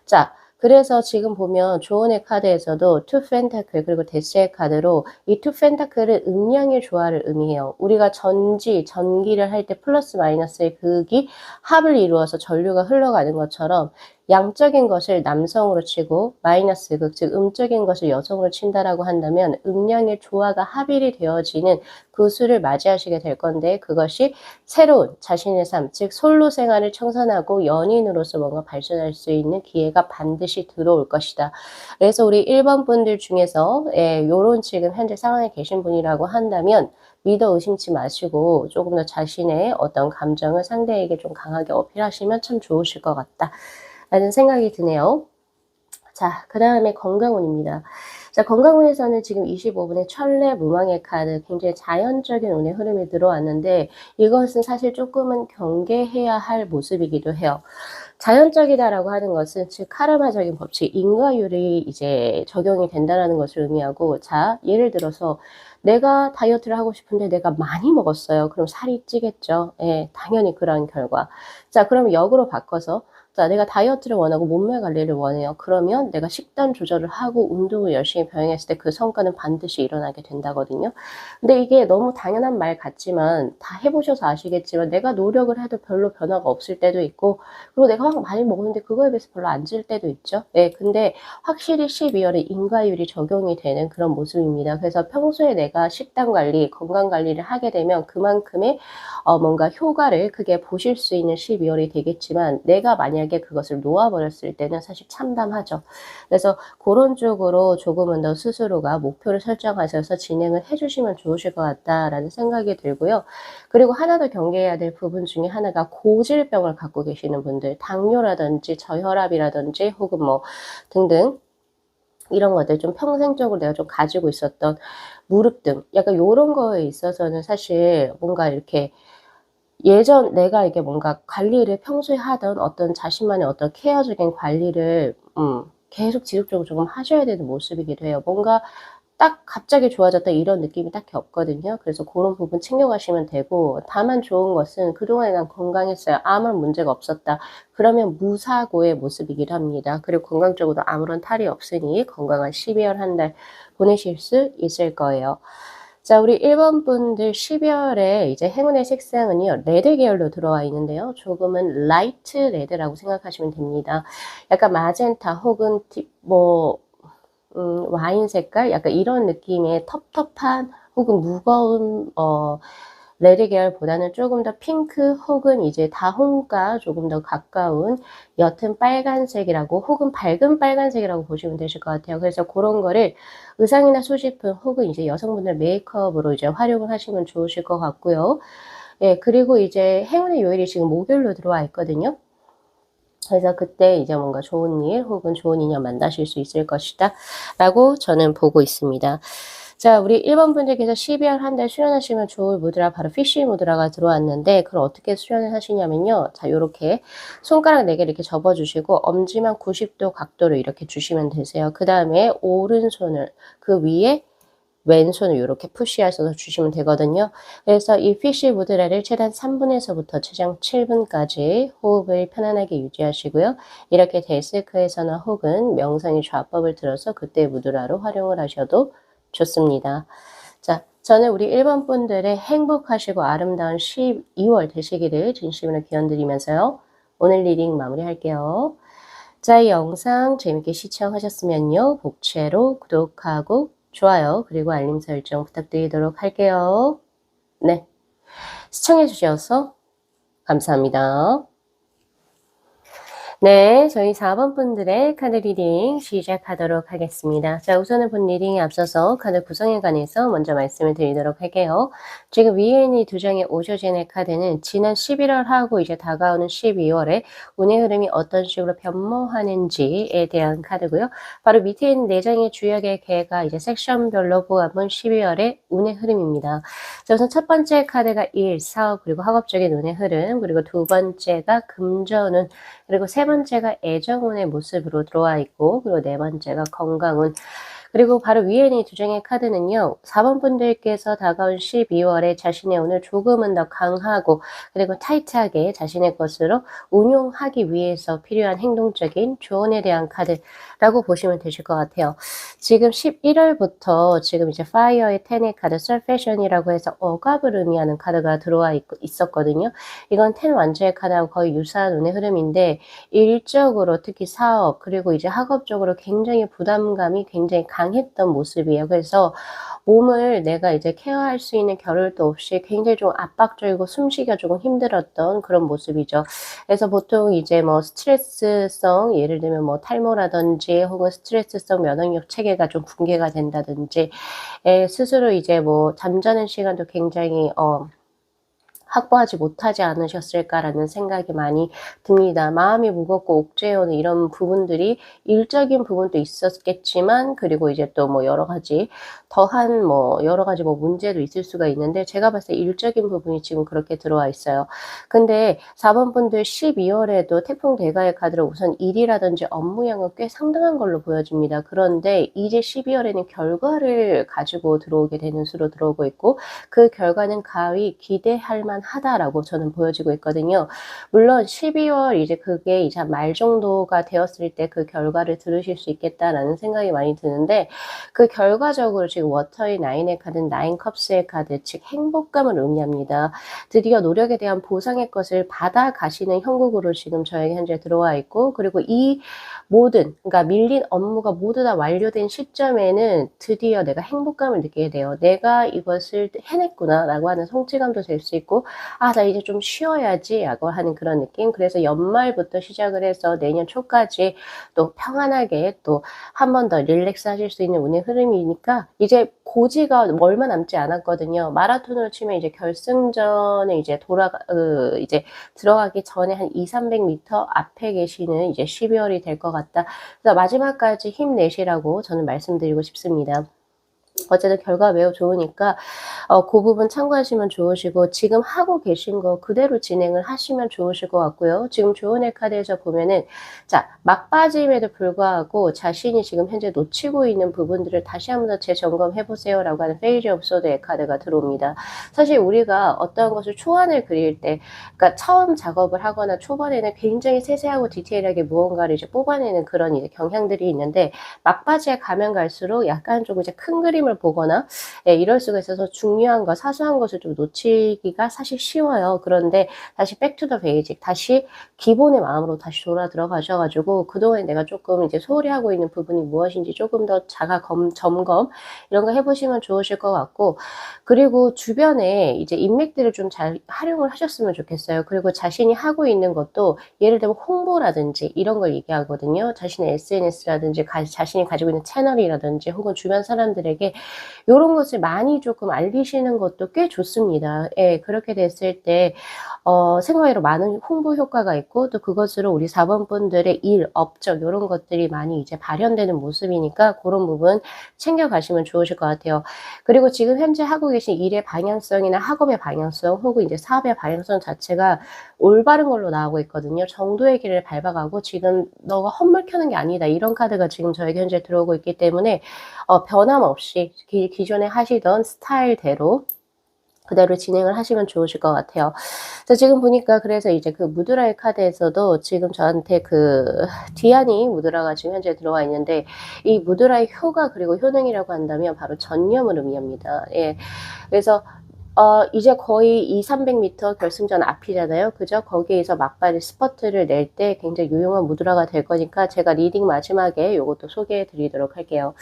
자 그래서 지금 보면 조언의 카드에서도 투 펜타클 그리고 데스의 카드로 이 투 펜타클은 음양의 조화를 의미해요. 우리가 전기를 할 때 플러스 마이너스의 극이 합을 이루어서 전류가 흘러가는 것처럼 양적인 것을 남성으로 치고 마이너스 극, 즉 음적인 것을 여성으로 친다라고 한다면 음양의 조화가 합일이 되어지는 그 수를 맞이하시게 될 건데 그것이 새로운 자신의 삶, 즉 솔로 생활을 청산하고 연인으로서 뭔가 발전할 수 있는 기회가 반드시 들어올 것이다. 그래서 우리 1번 분들 중에서 요런 지금 현재 상황에 계신 분이라고 한다면 믿어 의심치 마시고 조금 더 자신의 어떤 감정을 상대에게 좀 강하게 어필하시면 참 좋으실 것 같다. 라는 생각이 드네요. 자, 그 다음에 건강운입니다. 자, 건강운에서는 지금 25분에 천례 무망의 카드, 굉장히 자연적인 운의 흐름이 들어왔는데 이것은 사실 조금은 경계해야 할 모습이기도 해요. 자연적이다라고 하는 것은 즉 카르마적인 법칙, 인과율이 이제 적용이 된다라는 것을 의미하고 자, 예를 들어서 내가 다이어트를 하고 싶은데 내가 많이 먹었어요. 그럼 살이 찌겠죠. 예, 당연히 그런 결과. 자, 그럼 역으로 바꿔서 자, 내가 다이어트를 원하고 몸매 관리를 원해요. 그러면 내가 식단 조절을 하고 운동을 열심히 병행했을 때 그 성과는 반드시 일어나게 된다거든요. 근데 이게 너무 당연한 말 같지만 다 해 보셔서 아시겠지만 내가 노력을 해도 별로 변화가 없을 때도 있고 그리고 내가 막 많이 먹었는데 그거에 비해서 별로 안 찔 때도 있죠. 예, 근데 확실히 12월에 인과율이 적용이 되는 그런 모습입니다. 그래서 평소에 내가 식단 관리, 건강 관리를 하게 되면 그만큼의 뭔가 효과를 크게 보실 수 있는 12월이 되겠지만 내가 만약에 그것을 놓아 버렸을 때는 사실 참담하죠. 그래서 고런 쪽으로 조금은 더 스스로가 목표를 설정하셔서 진행을 해 주시면 좋으실 것 같다라는 생각이 들고요. 그리고 하나 더 경계해야 될 부분 중에 하나가 고질병을 갖고 계시는 분들, 당뇨라든지 저혈압이라든지 혹은 뭐 등등 이런 것들 좀 평생적으로 내가 좀 가지고 있었던 무릎 등 약간 요런 거에 있어서는 사실 뭔가 이렇게 예전 내가 이게 뭔가 관리를 평소에 하던 어떤 자신만의 어떤 케어적인 관리를 계속 지속적으로 조금 하셔야 되는 모습이기도 해요. 뭔가 딱 갑자기 좋아졌다 이런 느낌이 딱히 없거든요. 그래서 고런 부분 챙겨 가시면 되고 다만 좋은 것은 그동안에 난 건강했어요. 아무런 문제가 없었다. 그러면 무사고의 모습이기도 합니다. 그리고 건강적으로도 아무런 탈이 없으니 건강한 12월 한 달 보내실 수 있을 거예요. 자, 우리 1번 분들 12월에 이제 행운의 색상은요, 레드 계열로 들어와 있는데요. 조금은 라이트 레드라고 생각하시면 됩니다. 약간 마젠타 혹은 와인 색깔? 약간 이런 느낌의 텁텁한 혹은 무거운 레드 계열보다는 조금 더 핑크 혹은 이제 다홍과 조금 더 가까운 옅은 빨간색이라고 혹은 밝은 빨간색이라고 보시면 되실 것 같아요. 그래서 고런 거를 의상이나 소지품 혹은 이제 여성분들 메이크업으로 이제 활용을 하시면 좋으실 것 같고요. 예, 그리고 이제 행운의 요일이 지금 목요일로 들어와 있거든요. 그래서 그때 이제 뭔가 좋은 일 혹은 좋은 인연 만나실 수 있을 것이다 라고 저는 보고 있습니다. 자, 우리 1번 분들께서 12월 한 달 수련하시면 좋을 무드라 바로 피쉬 무드라가 들어왔는데 그걸 어떻게 수련을 하시냐면요. 자, 요렇게 손가락 4개를 이렇게 접어 주시고 엄지만 90도 각도로 이렇게 주시면 되세요. 그다음에 오른손을 그 위에 왼손을 요렇게 푸시하셔서 주시면 되거든요. 그래서 이 피쉬 무드라를 최단 3분에서부터 최장 7분까지 호흡을 편안하게 유지하시고요. 이렇게 데스크에서나 혹은 명상의 좌법을 들어서 그때 무드라로 활용을 하셔도 좋습니다. 자, 저는 우리 1번 분들의 행복하시고 아름다운 12월 되시기를 진심으로 기원드리면서요. 오늘 리딩 마무리할게요. 자, 이 영상 재밌게 시청하셨으면요. 복채로 구독하고 좋아요, 그리고 알림 설정 부탁드리도록 할게요. 네. 시청해 주셔서 감사합니다. 네, 저희 4번 분들의 카드 리딩 시작하도록 하겠습니다. 자, 우선은 본 리딩에 앞서서 카드 구성에 관해서 먼저 말씀을 드리도록 할게요. 지금 위에 있는 이 두 장의 오쇼진의 카드는 지난 11월하고 이제 다가오는 12월에 운의 흐름이 어떤 식으로 변모하는지에 대한 카드고요. 바로 밑에 있는 네 장의 주역의 개가 이제 섹션별로 보아본 12월의 운의 흐름입니다. 자, 우선 첫 번째 카드가 일, 사업, 그리고 학업적인 운의 흐름, 그리고 두 번째가 금전운, 그리고 세 번째가 애정운의 모습으로 들어와 있고 그리고 네 번째가 건강운, 그리고 바로 위에 있는 두 장의 카드는요. 4번 분들께서 다가온 12월에 자신의 운을 조금은 더 강하고 그리고 타이트하게 자신의 것으로 운용하기 위해서 필요한 행동적인 조언에 대한 카드라고 보시면 되실 것 같아요. 지금 11월부터 지금 이제 파이어의 텐의 카드 설페션이라고 해서 억압을 의미하는 카드가 들어와 있었거든요. 이건 텐 완주의 카드하고 거의 유사한 운의 흐름인데 일적으로 특히 사업 그리고 이제 학업적으로 굉장히 부담감이 굉장히 강했던 모습이에요. 그래서 몸을 내가 이제 케어할 수 있는 겨를도 없이 굉장히 좀 압박적이고 숨쉬기가 조금 힘들었던 그런 모습이죠. 그래서 보통 이제 뭐 스트레스성 예를 들면 뭐 탈모라든지 혹은 스트레스성 면역력 체계가 좀 붕괴가 된다든지 스스로 이제 뭐 잠자는 시간도 굉장히 확보하지 못하지 않으셨을까라는 생각이 많이 듭니다. 마음이 무겁고 옥죄어는 이런 부분들이 일적인 부분도 있었겠지만 그리고 이제 또 뭐 여러 가지 더한 뭐 여러 가지 뭐 문제도 있을 수가 있는데 제가 봤을 때 일적인 부분이 지금 그렇게 들어와 있어요. 근데 4번 분들 12 월에도 태풍 대가의 카드로 우선 일이라든지 업무량은 꽤 상당한 걸로 보여집니다. 그런데 이제 12 월에는 결과를 가지고 들어오게 되는 수로 들어오고 있고 그 결과는 가히 기대할 만하다라고 저는 보여지고 있거든요. 물론 12월 이제 그게 이제 말 정도가 되었을 때 그 결과를 들으실 수 있겠다라는 생각이 많이 드는데 그 결과적으로 지금 워터의 나인의 카드는 나인 컵스의 카드 즉 행복감을 의미합니다. 드디어 노력에 대한 보상의 것을 받아가시는 형국으로 지금 저에게 현재 들어와 있고 그리고 이 모든 그러니까 밀린 업무가 모두 다 완료된 시점에는 드디어 내가 행복감을 느끼게 돼요. '내가 이것을 해냈구나.'라고 하는 성취감도 될 수 있고 '아 나 이제 좀 쉬어야지.'라고 하는 그런 느낌. 그래서 연말부터 시작을 해서 내년 초까지 또 평안하게 또 한 번 더 릴렉스하실 수 있는 운의 흐름이니까 이제 고지가 얼마 남지 않았거든요. 마라톤으로 치면 이제 결승전에 이제 이제 들어가기 전에 한 200-300 미터 앞에 계시는 이제 12 월이 될 것 같다. 그래서 마지막까지 힘내시라고 저는 말씀드리고 싶습니다. 어쨌든 결과 매우 좋으니까 고 부분 참고하시면 좋으시고 지금 하고 계신 거 그대로 진행을 하시면 좋으실 것 같고요. 지금 조은의 카드에서 보면은 자 막빠짐에도 불구하고 자신이 지금 현재 놓치고 있는 부분들을 다시 한번 더 재점검해 보세요라고 하는 페이지 오브 소드의 카드가 들어옵니다. 사실 우리가 어떠한 것을 초안을 그릴 때 그러니까 처음 작업을 하거나 초반에는 굉장히 세세하고 디테일하게 무언가를 이제 뽑아내는 그런 이제 경향들이 있는데 막바지에 가면 갈수록 약간 좀 이제 큰 그림을 보거나 예 이럴 수가 있어서 중요한 거 사소한 것을 좀 놓치기가 사실 쉬워요. 그런데 다시 back to the basic 다시 기본의 마음으로 다시 돌아 들어가셔 가지고 그동안 내가 쪼끔 이제 소홀히 하고 있는 부분이 무엇인지 쪼금 더 점검 이런 거 해 보시면 좋으실 것 같고 그리고 주변에 이제 인맥들을 좀 잘 활용을 하셨으면 좋겠어요. 그리고 자신이 하고 있는 것도 예를 들면 홍보라든지 이런 걸 얘기하거든요. 자신의 SNS라든지 자신이 가지고 있는 채널이라든지 혹은 주변 사람들에게 요런 것을 많이 쪼끔 알리시는 것도 꽤 좋습니다. 예. 그렇게 됐을 때 생각외로 많은 홍보 효과가 있고 또 그것으로 우리 4번 분들의 일, 업적 요런 것들이 많이 이제 발현되는 모습이니까 고런 부분 챙겨 가시면 좋으실 것 같아요. 그리고 지금 현재 하고 계신 일의 방향성이나 학업의 방향성 혹은 이제 사업의 방향성 자체가 올바른 걸로 나오고 있거든요. 정도의 길을 밟아가고 지금 '너가 헛물켜는 게 아니다.' 이런 카드가 지금 저에게 현재 들어오고 있기 때문에 변함없이 기존에 하시던 스타일대로 그대로 진행을 하시면 좋으실 것 같아요. 그래서 지금 보니까 그래서 이제 그 무드라의 카드에서도 지금 저한테 그 디아니 무드라가 지금 현재 들어와 있는데 이 무드라의 효과 그리고 효능이라고 한다면 바로 전념을 의미합니다. 예. 그래서 이제 거의 200-300 미터 결승전 앞이잖아요. 그죠? 거기에서 막바지 스퍼트를 낼 때 굉장히 유용한 무드라가 될 거니까 제가 리딩 마지막에 요것도 소개해 드리도록 할게요.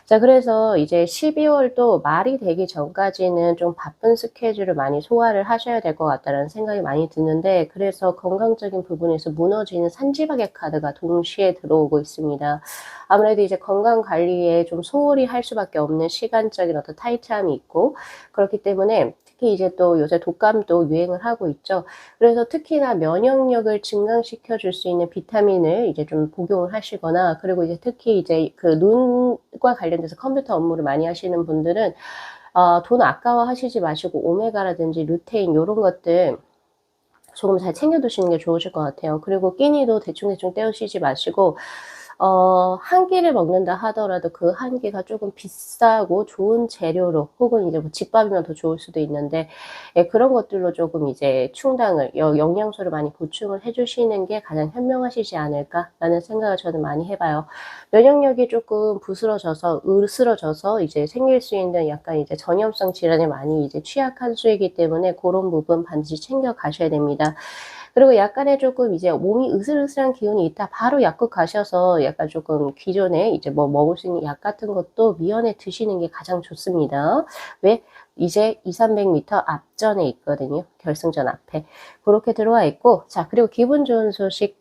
자 그래서 이제 12 월도 말이 되기 전까지는 좀 바쁜 스케줄을 많이 소화를 하셔야 될 것 같다는 생각이 많이 드는데 그래서 건강적인 부분에서 무너지는 산지박의 카드가 동시에 들어오고 있습니다. 아무래도 이제 건강 관리에 좀 소홀히 할 수밖에 없는 시간적인 어떤 타이트함이 있고 그렇기 때문에 특히 이제 또 요새 독감도 유행을 하고 있죠. 그래서 특히나 면역력을 증강시켜 줄 수 있는 비타민을 이제 좀 복용을 하시거나 그리고 이제 특히 이제 그 눈과 관련돼서 컴퓨터 업무를 많이 하시는 분들은 돈 아까워하시지 마시고 오메가라든지 루테인 요런 것들 조금 잘 챙겨 두시는 게 좋으실 것 같아요. 그리고 끼니도 대충대충 때우시지 마시고 한 끼를 먹는다 하더라도 그 한 끼가 쪼금 비싸고 좋은 재료로 혹은 이제 뭐 집밥이면 더 좋을 수도 있는데 예 그런 것들로 조금 이제 충당을 영양소를 많이 보충을 해 주시는 게 가장 현명하시지 않을까라는 생각을 저는 많이 해 봐요. 면역력이 쪼끔 부스러져서 으스러져서 이제 생길 수 있는 약간 이제 전염성 질환에 많이 이제 취약한 수이기 때문에 고런 부분 반드시 챙겨 가셔야 됩니다. 그리고 약간의 쪼끔 이제 몸이 으슬으슬한 기운이 있다 바로 약국 가셔서 약간 쪼끔 기존에 이제 뭐 먹을 수 있는 약 같은 것도 미연에 드시는 게 가장 좋습니다. 왜? 이제 200-300 미터 앞전에 있거든요, 결승전 앞에. 고렇게 들어와 있고 자 그리고 기분 좋은 소식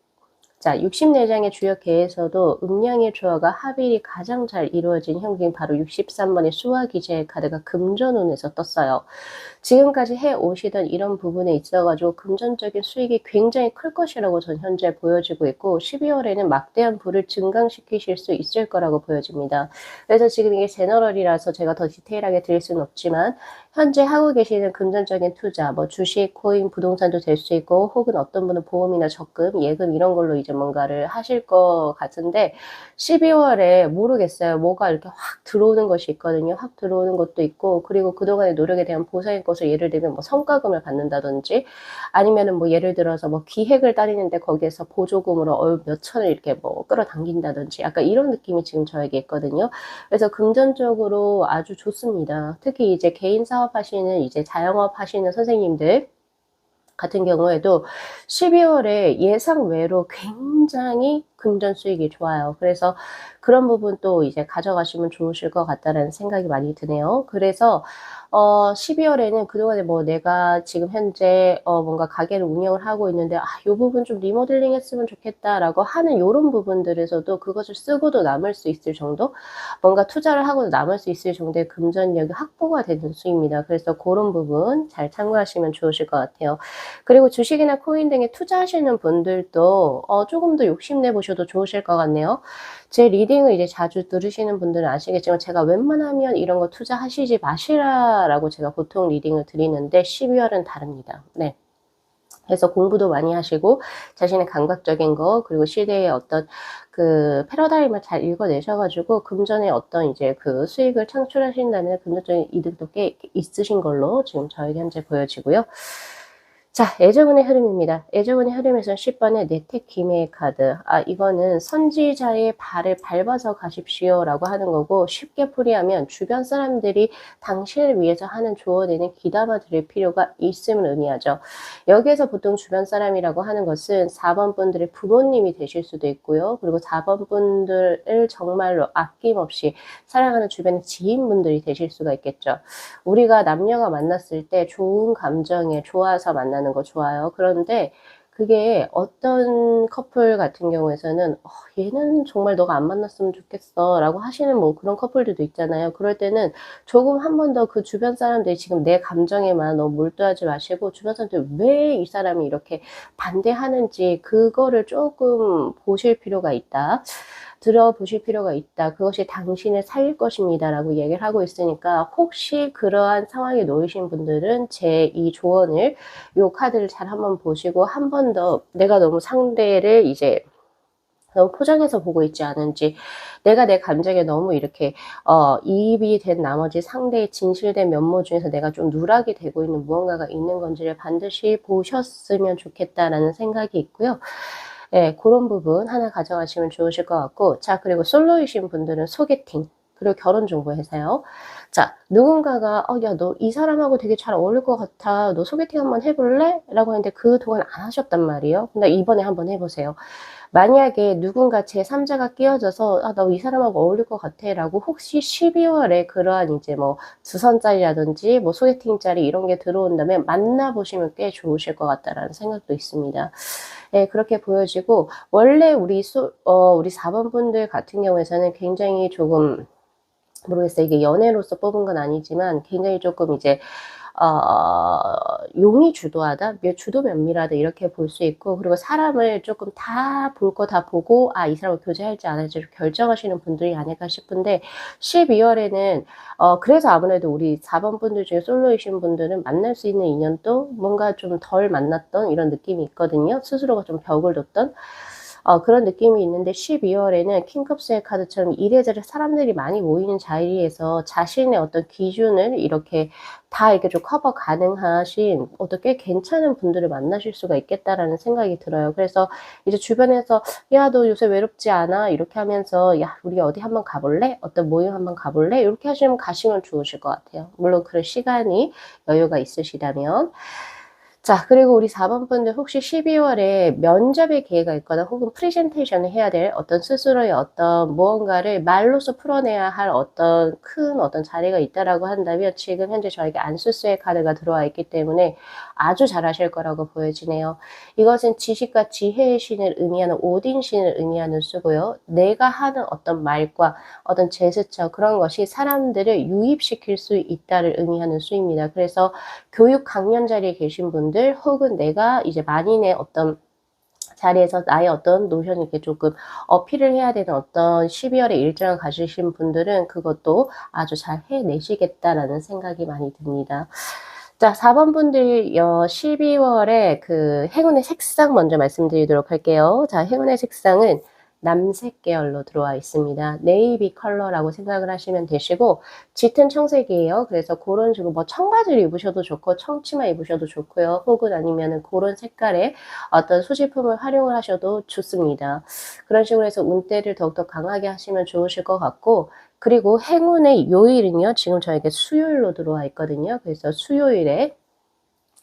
자, 64장의 주역 계에서도 음양의 조화가 합일이 가장 잘 이루어진 형국인 바로 63번의 수화기제의 카드가 금전운에서 떴어요. 지금까지 해오시던 이런 부분에 있어가지고 금전적인 수익이 굉장히 클 것이라고 전 현재 보여지고 있고 12월에는 막대한 부를 증강시키실 수 있을 거라고 보여집니다. 그래서 지금 이게 제너럴이라서 제가 더 디테일하게 드릴 수는 없지만 현재 하고 계시는 금전적인 투자, 뭐 주식, 코인, 부동산도 될 수 있고 혹은 어떤 분은 보험이나 적금, 예금 이런 걸로 이제 뭔가를 하실 것 같은데 12월에 모르겠어요. 뭐가 이렇게 확 들어오는 것이 있거든요. 확 들어오는 것도 있고 그리고 그동안의 노력에 대한 보상의 것을 예를 들면 뭐 성과금을 받는다든지 아니면은 뭐 예를 들어서 뭐 기획을 따리는데 거기에서 보조금으로 몇 천을 이렇게 뭐 끌어당긴다든지 약간 이런 느낌이 지금 저에게 있거든요. 그래서 금전적으로 아주 좋습니다. 특히 이제 개인 사업하시는 이제 자영업 하시는 선생님들 같은 경우에도 12월에 예상 외로 굉장히 금전 수익이 좋아요. 그래서 그런 부분 또 이제 가져가시면 좋으실 것 같다라는 생각이 많이 드네요. 그래서 12월에는 그동안에 뭐 내가 지금 현재 뭔가 가게를 운영을 하고 있는데 요 부분 좀 리모델링 했으면 좋겠다라고 하는 요런 부분들에서도 그것을 쓰고도 남을 수 있을 정도? 뭔가 투자를 하고도 남을 수 있을 정도의 금전력이 확보가 되는 수입니다. 그래서 고런 부분 잘 참고하시면 좋으실 것 같아요. 그리고 주식이나 코인 등에 투자하시는 분들도 조금 더 욕심내 보셔도 좋으실 것 같네요. 제 리딩을 이제 자주 들으시는 분들은 아시겠지만 제가 웬만하면 이런 거 투자하시지 마시라라고 제가 보통 리딩을 드리는데 12월은 다릅니다. 네. 그래서 공부도 많이 하시고 자신의 감각적인 거 그리고 시대의 어떤 그 패러다임을 잘 읽어내셔가지고 금전의 어떤 이제 그 수익을 창출하신다면 금전적인 이득도 꽤 있으신 걸로 지금 저에게 현재 보여지고요. 자, 애정운의 흐름입니다. 애정운의 흐름에서는 10번의 내택 기매의 카드. 이거는 선지자의 발을 밟아서 가십시오라고 하는 거고 쉽게 풀이하면 주변 사람들이 당신을 위해서 하는 조언에는 귀담아 들을 필요가 있음을 의미하죠. 여기에서 보통 주변 사람이라고 하는 것은 4번 분들의 부모님이 되실 수도 있고요. 그리고 4번 분들을 정말로 아낌없이 사랑하는 주변의 지인분들이 되실 수가 있겠죠. 우리가 남녀가 만났을 때 좋은 감정에 좋아서 만나는 거 좋아요. 그런데 그게 어떤 커플 같은 경우에서는 얘는 정말 너가 안 만났으면 좋겠어 라고 하시는 뭐 그런 커플들도 있잖아요. 그럴 때는 조금 한 번 더 그 주변 사람들이 지금 내 감정에만 너무 몰두하지 마시고 주변 사람들이 왜 이 사람이 이렇게 반대하는지 그거를 조금 보실 필요가 있다. 들어보실 필요가 있다. 그것이 당신을 살릴 것입니다. 라고 얘기를 하고 있으니까 혹시 그러한 상황에 놓이신 분들은 제 이 조언을 요 카드를 잘 한번 보시고 한 번 더 내가 너무 상대를 이제 너무 포장해서 보고 있지 않은지 내가 내 감정에 너무 이렇게 이입이 된 나머지 상대의 진실된 면모 중에서 내가 좀 누락이 되고 있는 무언가가 있는 건지를 반드시 보셨으면 좋겠다라는 생각이 있고요. 네, 그런 부분 하나 가져가시면 좋으실 것 같고 자 그리고 솔로이신 분들은 소개팅 그리고 결혼 정보회사요. 자 누군가가 야 너 이 사람하고 되게 잘 어울릴 것 같아. 너 소개팅 한번 해볼래? 라고 했는데 그동안 안 하셨단 말이에요. 근데 이번에 한번 해보세요. 만약에 누군가 제3자가 끼어져서 나 이 사람하고 어울릴 것 같아 라고 혹시 12월에 그러한 이제 뭐 주선자리라든지 뭐 소개팅 자리 이런 게 들어온다면 만나보시면 꽤 좋으실 것 같다라는 생각도 있습니다. 네, 그렇게 보여지고 원래 우리 4번 분들 같은 경우에서는 굉장히 조금 모르겠어요. 이게 연애로서 뽑은 건 아니지만 굉장히 조금 이제 용이 주도하다, 주도 면밀하다 이렇게 볼 수 있고 그리고 사람을 조금 다 볼 거 다 보고 이 사람을 교제할지 안 할지 결정하시는 분들이 아닐까 싶은데 12월에는 그래서 아무래도 우리 4번 분들 중에 솔로이신 분들은 만날 수 있는 인연도 뭔가 좀 덜 만났던 이런 느낌이 있거든요. 스스로가 좀 벽을 뒀던 그런 느낌이 있는데 12월에는 킹컵스의 카드처럼 이래저래 사람들이 많이 모이는 자리에서 자신의 어떤 기준을 이렇게 다 이렇게 좀 커버 가능하신 어떤 꽤 괜찮은 분들을 만나실 수가 있겠다라는 생각이 들어요. 그래서 이제 주변에서 야, 너 요새 외롭지 않아? 이렇게 하면서 야, 우리 어디 한번 가볼래? 어떤 모임 한번 가볼래? 이렇게 하시면 가시면 좋으실 것 같아요. 물론 그런 시간이 여유가 있으시다면. 자, 그리고 우리 4번 분들 혹시 12월에 면접의 기회가 있거나 혹은 프레젠테이션을 해야 될 어떤 스스로의 어떤 무언가를 말로써 풀어내야 할 어떤 큰 어떤 자리가 있다라고 한다면 지금 현재 저에게 안수스의 카드가 들어와 있기 때문에 아주 잘하실 거라고 보여지네요. 이것은 지식과 지혜의 신을 의미하는 오딘 신을 의미하는 수고요. 내가 하는 어떤 말과 어떤 제스처 그런 것이 사람들을 유입시킬 수 있다를 의미하는 수입니다. 그래서 교육 강연 자리에 계신 분들 혹은 내가 이제 만인의 어떤 자리에서 나의 어떤 노션을 이렇게 조금 어필을 해야 되는 어떤 12월에 일정을 가지신 분들은 그것도 아주 잘 해내시겠다라는 생각이 많이 듭니다. 자, 4번 분들 12월에 그 행운의 색상 먼저 말씀드리도록 할게요. 자, 행운의 색상은 남색 계열로 들어와 있습니다. 네이비 컬러라고 생각을 하시면 되시고 짙은 청색이에요. 그래서 고런 식으로 뭐 청바지를 입으셔도 좋고 청치마 입으셔도 좋고요. 혹은 아니면은 고런 색깔의 어떤 소지품을 활용을 하셔도 좋습니다. 그런 식으로 해서 운대를 더욱더 강하게 하시면 좋으실 것 같고 그리고 행운의 요일은요. 지금 저에게 수요일로 들어와 있거든요. 그래서 수요일에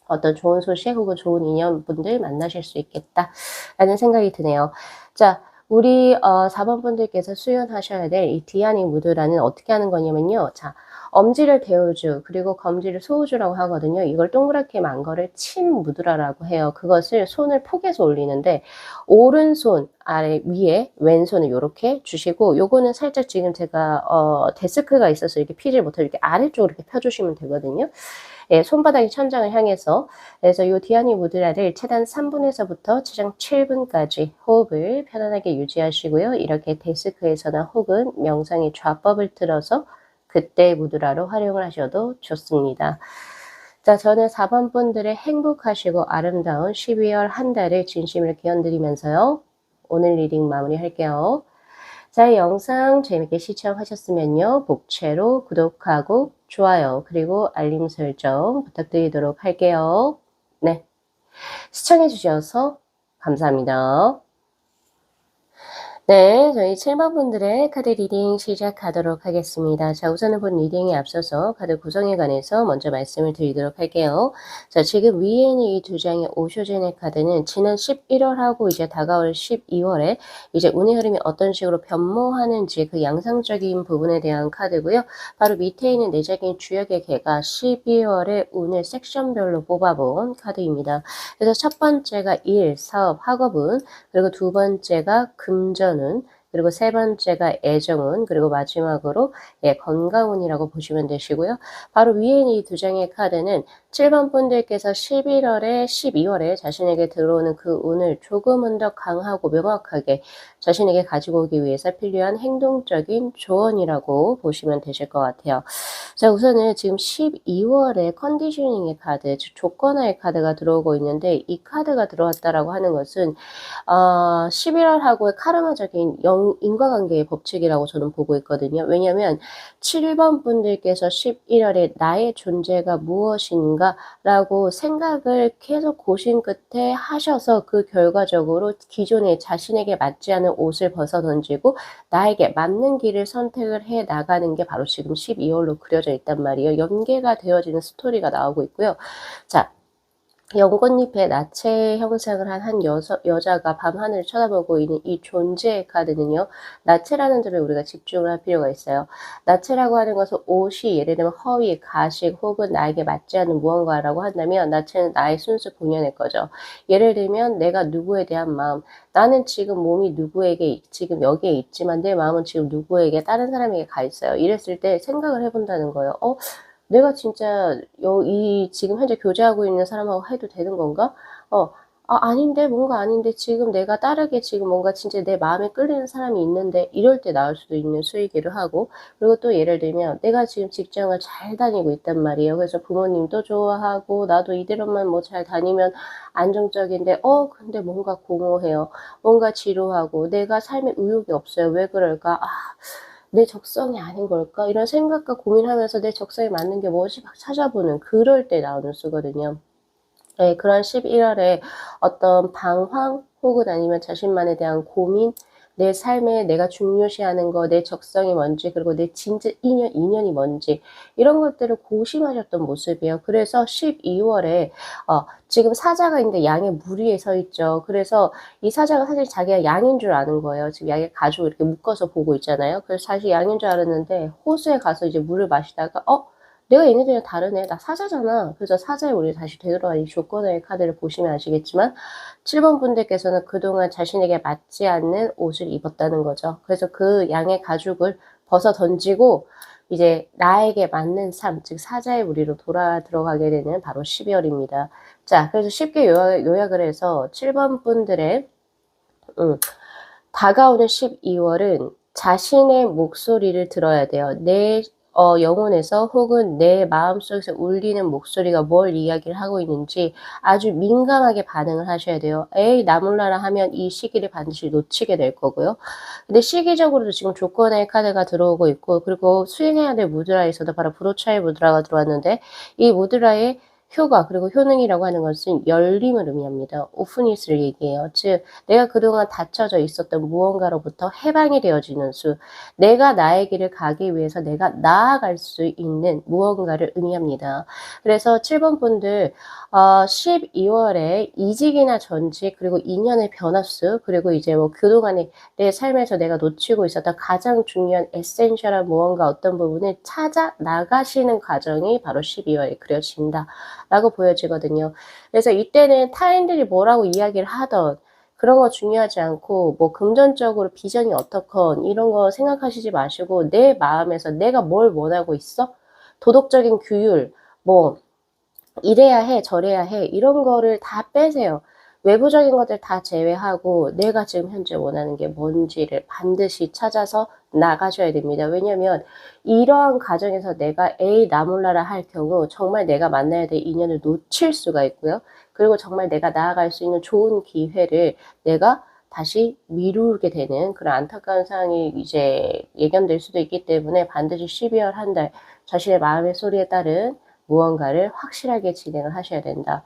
어떤 좋은 소식 혹은 좋은 인연분들 만나실 수 있겠다라는 생각이 드네요. 자, 우리 4번 분들께서 수연하셔야 될 이 디아니 무드라는 어떻게 하는 거냐면요. 자, 엄지를 대우주 그리고 검지를 소우주라고 하거든요. 이걸 동그랗게 만 거를 침 무드라라고 해요. 그것을 손을 포개서 올리는데 오른손 아래 위에 왼손을 요렇게 주시고 요거는 살짝 지금 제가 데스크가 있어서 이렇게 피질 못하고 이렇게 아래쪽으로 이렇게 펴주시면 되거든요. 예, 손바닥이 천장을 향해서 그래서 요 디아니 무드라를 최단 3분에서부터 최장 7분까지 호흡을 편안하게 유지하시고요. 이렇게 데스크에서나 혹은 명상의 좌법을 틀어서 그때 무드라로 활용을 하셔도 좋습니다. 자, 저는 4번 분들의 행복하시고 아름다운 12월 한 달을 진심으로 기원드리면서요. 오늘 리딩 마무리할게요. 자, 이 영상 재밌게 시청하셨으면요. 복채로 구독하고 좋아요 그리고 알림 설정 부탁드리도록 할게요. 네, 시청해 주셔서 감사합니다. 네, 저희 7번 분들의 카드 리딩 시작하도록 하겠습니다. 자, 우선은 본 리딩에 앞서서 카드 구성에 관해서 먼저 말씀을 드리도록 할게요. 자, 지금 위에 있는 이 두 장의 오쇼젠의 카드는 지난 11월하고 이제 다가올 12월에 이제 운의 흐름이 어떤 식으로 변모하는지 그 양상적인 부분에 대한 카드고요. 바로 밑에 있는 내적인 주역의 개가 12월에 운을 섹션별로 뽑아본 카드입니다. 그래서 첫 번째가 일, 사업, 학업운, 그리고 두 번째가 금전운, 그리고 세 번째가 애정운, 그리고 마지막으로 예, 건강운이라고 보시면 되시고요. 바로 위에 있는 이 두 장의 카드는 7번 분들께서 11월에 12월에 자신에게 들어오는 그 운을 조금은 더 강하고 명확하게 자신에게 가지고 오기 위해서 필요한 행동적인 조언이라고 보시면 되실 것 같아요. 자, 우선은 지금 12월에 컨디셔닝의 카드, 즉 조건화의 카드가 들어오고 있는데 이 카드가 들어왔다라고 하는 것은 11월하고의 카르마적인 인과관계의 법칙이라고 저는 보고 있거든요. 왜냐하면 7번 분들께서 11월에 나의 존재가 무엇인가라고 생각을 계속 고심 끝에 하셔서 그 결과적으로 기존에 자신에게 맞지 않은 옷을 벗어던지고 나에게 맞는 길을 선택을 해 나가는 게 바로 지금 12월로 그려져 있단 말이에요. 연계가 되어지는 스토리가 나오고 있고요. 자, 연꽃잎에 나체 형상을 한 여자가 밤하늘을 쳐다보고 있는 이 존재의 카드는요. 나체라는 점에 우리가 집중을 할 필요가 있어요. 나체라고 하는 것은 옷이 예를 들면 허위, 가식 혹은 나에게 맞지 않는 무언가라고 한다면 나체는 나의 순수 본연의 거죠. 예를 들면 내가 누구에 대한 마음, 나는 지금 몸이 누구에게 지금 여기에 있지만 내 마음은 지금 누구에게 다른 사람에게 가 있어요. 이랬을 때 생각을 해본다는 거예요. 내가 진짜 이 지금 현재 교제하고 있는 사람하고 해도 되는 건가? 아닌데 뭔가 아닌데 지금 내가 다르게 지금 뭔가 진짜 내 마음에 끌리는 사람이 있는데 이럴 때 나올 수도 있는 수이기도 하고 그리고 또 예를 들면 내가 지금 직장을 잘 다니고 있단 말이에요. 그래서 부모님도 좋아하고 나도 이대로만 뭐 잘 다니면 안정적인데 근데 뭔가 공허해요. 뭔가 지루하고 내가 삶에 의욕이 없어요. 왜 그럴까? 내 적성이 아닌 걸까? 이런 생각과 고민하면서 내 적성에 맞는 게 무엇이 막 찾아보는 그럴 때 나오는 수거든요. 네, 그런 11월에 어떤 방황 혹은 아니면 자신만에 대한 고민 내 삶에 내가 중요시하는 거, 내 적성이 뭔지, 그리고 내 진짜 인연이 뭔지 이런 것들을 고심하셨던 모습이에요. 그래서 12월에 지금 사자가 있는데 양의 물 위에 서 있죠. 그래서 이 사자가 사실 자기가 양인 줄 아는 거예요. 지금 양의 가죽을 이렇게 묶어서 보고 있잖아요. 그래서 사실 양인 줄 알았는데 호수에 가서 이제 물을 마시다가 내가 얘네들이랑 다르네. 나 사자잖아. 그래서 사자의 우리 다시 되돌아간 이 조건의 카드를 보시면 아시겠지만 7번 분들께서는 그동안 자신에게 맞지 않는 옷을 입었다는 거죠. 그래서 그 양의 가죽을 벗어 던지고 이제 나에게 맞는 삶, 즉 사자의 무리로 돌아 들어가게 되는 바로 12월입니다. 자, 그래서 쉽게 요약을 해서 7번 분들의 다가오는 12월은 자신의 목소리를 들어야 돼요. 내 영혼에서 혹은 내 마음속에서 울리는 목소리가 뭘 이야기를 하고 있는지 아주 민감하게 반응을 하셔야 돼요. 에이 나 몰라라 하면 이 시기를 반드시 놓치게 될 거고요. 근데 시기적으로도 지금 조건의 카드가 들어오고 있고 그리고 수행해야 될 무드라에서도 바로 브로차의 무드라가 들어왔는데 이 무드라의 효과 그리고 효능이라고 하는 것은 열림을 의미합니다. 오프닛을 얘기해요. 즉 내가 그동안 닫혀져 있었던 무언가로부터 해방이 되어지는 수, 내가 나의 길을 가기 위해서 내가 나아갈 수 있는 무언가를 의미합니다. 그래서 7번 분들 12월에 이직이나 전직 그리고 인연의 변화수 그리고 이제 뭐 그동안에 내 삶에서 내가 놓치고 있었던 가장 중요한 에센셜한 무언가 어떤 부분을 찾아 나가시는 과정이 바로 12월에 그려진다 라고 보여지거든요. 그래서 이때는 타인들이 뭐라고 이야기를 하던 그런 거 중요하지 않고 뭐 금전적으로 비전이 어떻건 이런 거 생각하시지 마시고 내 마음에서 내가 뭘 원하고 있어? 도덕적인 규율 뭐 이래야 해 저래야 해 이런 거를 다 빼세요. 외부적인 것들 다 제외하고 내가 지금 현재 원하는 게 뭔지를 반드시 찾아서 나가셔야 됩니다. 왜냐면 이러한 과정에서 내가 에이 나 몰라라 할 경우 정말 내가 만나야 될 인연을 놓칠 수가 있고요. 그리고 정말 내가 나아갈 수 있는 좋은 기회를 내가 다시 미루게 되는 그런 안타까운 상황이 이제 예견될 수도 있기 때문에 반드시 12월 한 달 자신의 마음의 소리에 따른 무언가를 확실하게 진행을 하셔야 된다.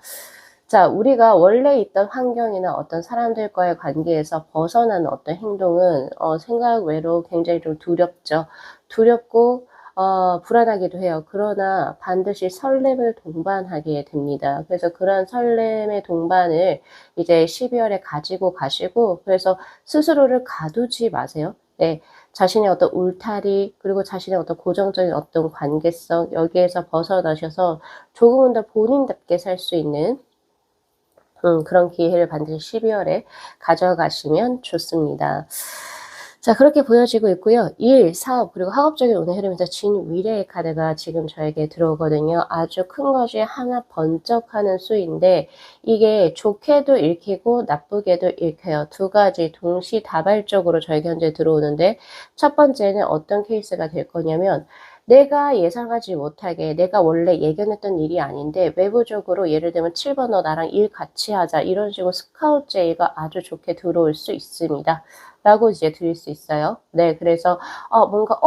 자, 우리가 원래 있던 환경이나 어떤 사람들과의 관계에서 벗어나는 어떤 행동은 생각 외로 굉장히 좀 두렵죠. 두렵고 불안하기도 해요. 그러나 반드시 설렘을 동반하게 됩니다. 그래서 그런 설렘의 동반을 이제 12월에 가지고 가시고 그래서 스스로를 가두지 마세요. 네. 자신의 어떤 울타리 그리고 자신의 어떤 고정적인 어떤 관계성 여기에서 벗어나셔서 조금은 더 본인답게 살 수 있는 그런 기회를 반드시 12월에 가져가시면 좋습니다. 자, 그렇게 보여지고 있고요. 일, 사업, 그리고 학업적인 운의 흐름에서 진위례의 카드가 지금 저에게 들어오거든요. 아주 큰 것이 하나 번쩍하는 수인데 이게 좋게도 읽히고 나쁘게도 읽혀요. 두 가지 동시다발적으로 저에게 현재 들어오는데 첫 번째는 어떤 케이스가 될 거냐면 내가 예상하지 못하게 내가 원래 예견했던 일이 아닌데 외부적으로 예를 들면 7번 너 나랑 일 같이 하자 이런 식으로 스카우트 제의가 아주 좋게 들어올 수 있습니다. 라고 이제 드릴 수 있어요. 네, 그래서 뭔가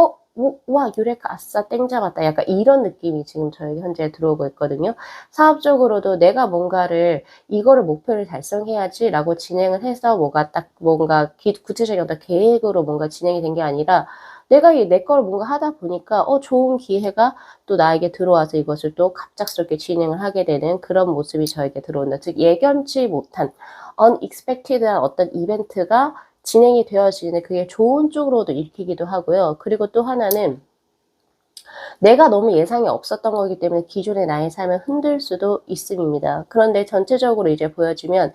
와 유레카 아싸 땡 잡았다 약간 이런 느낌이 지금 저에게 현재 들어오고 있거든요. 사업적으로도 내가 뭔가를 이거를 목표를 달성해야지 라고 진행을 해서 뭔가 구체적인 어떤 계획으로 뭔가 진행이 된 게 아니라 내가 내 거를 뭔가 하다 보니까 좋은 기회가 또 나에게 들어와서 이것을 또 갑작스럽게 진행을 하게 되는 그런 모습이 저에게 들어온다. 즉 예견치 못한 unexpected한 어떤 이벤트가 진행이 되어지는 그게 좋은 쪽으로도 읽히기도 하고요. 그리고 또 하나는 내가 너무 예상이 없었던 거기 때문에 기존의 나의 삶을 흔들 수도 있음입니다. 그런데 전체적으로 이제 보여지면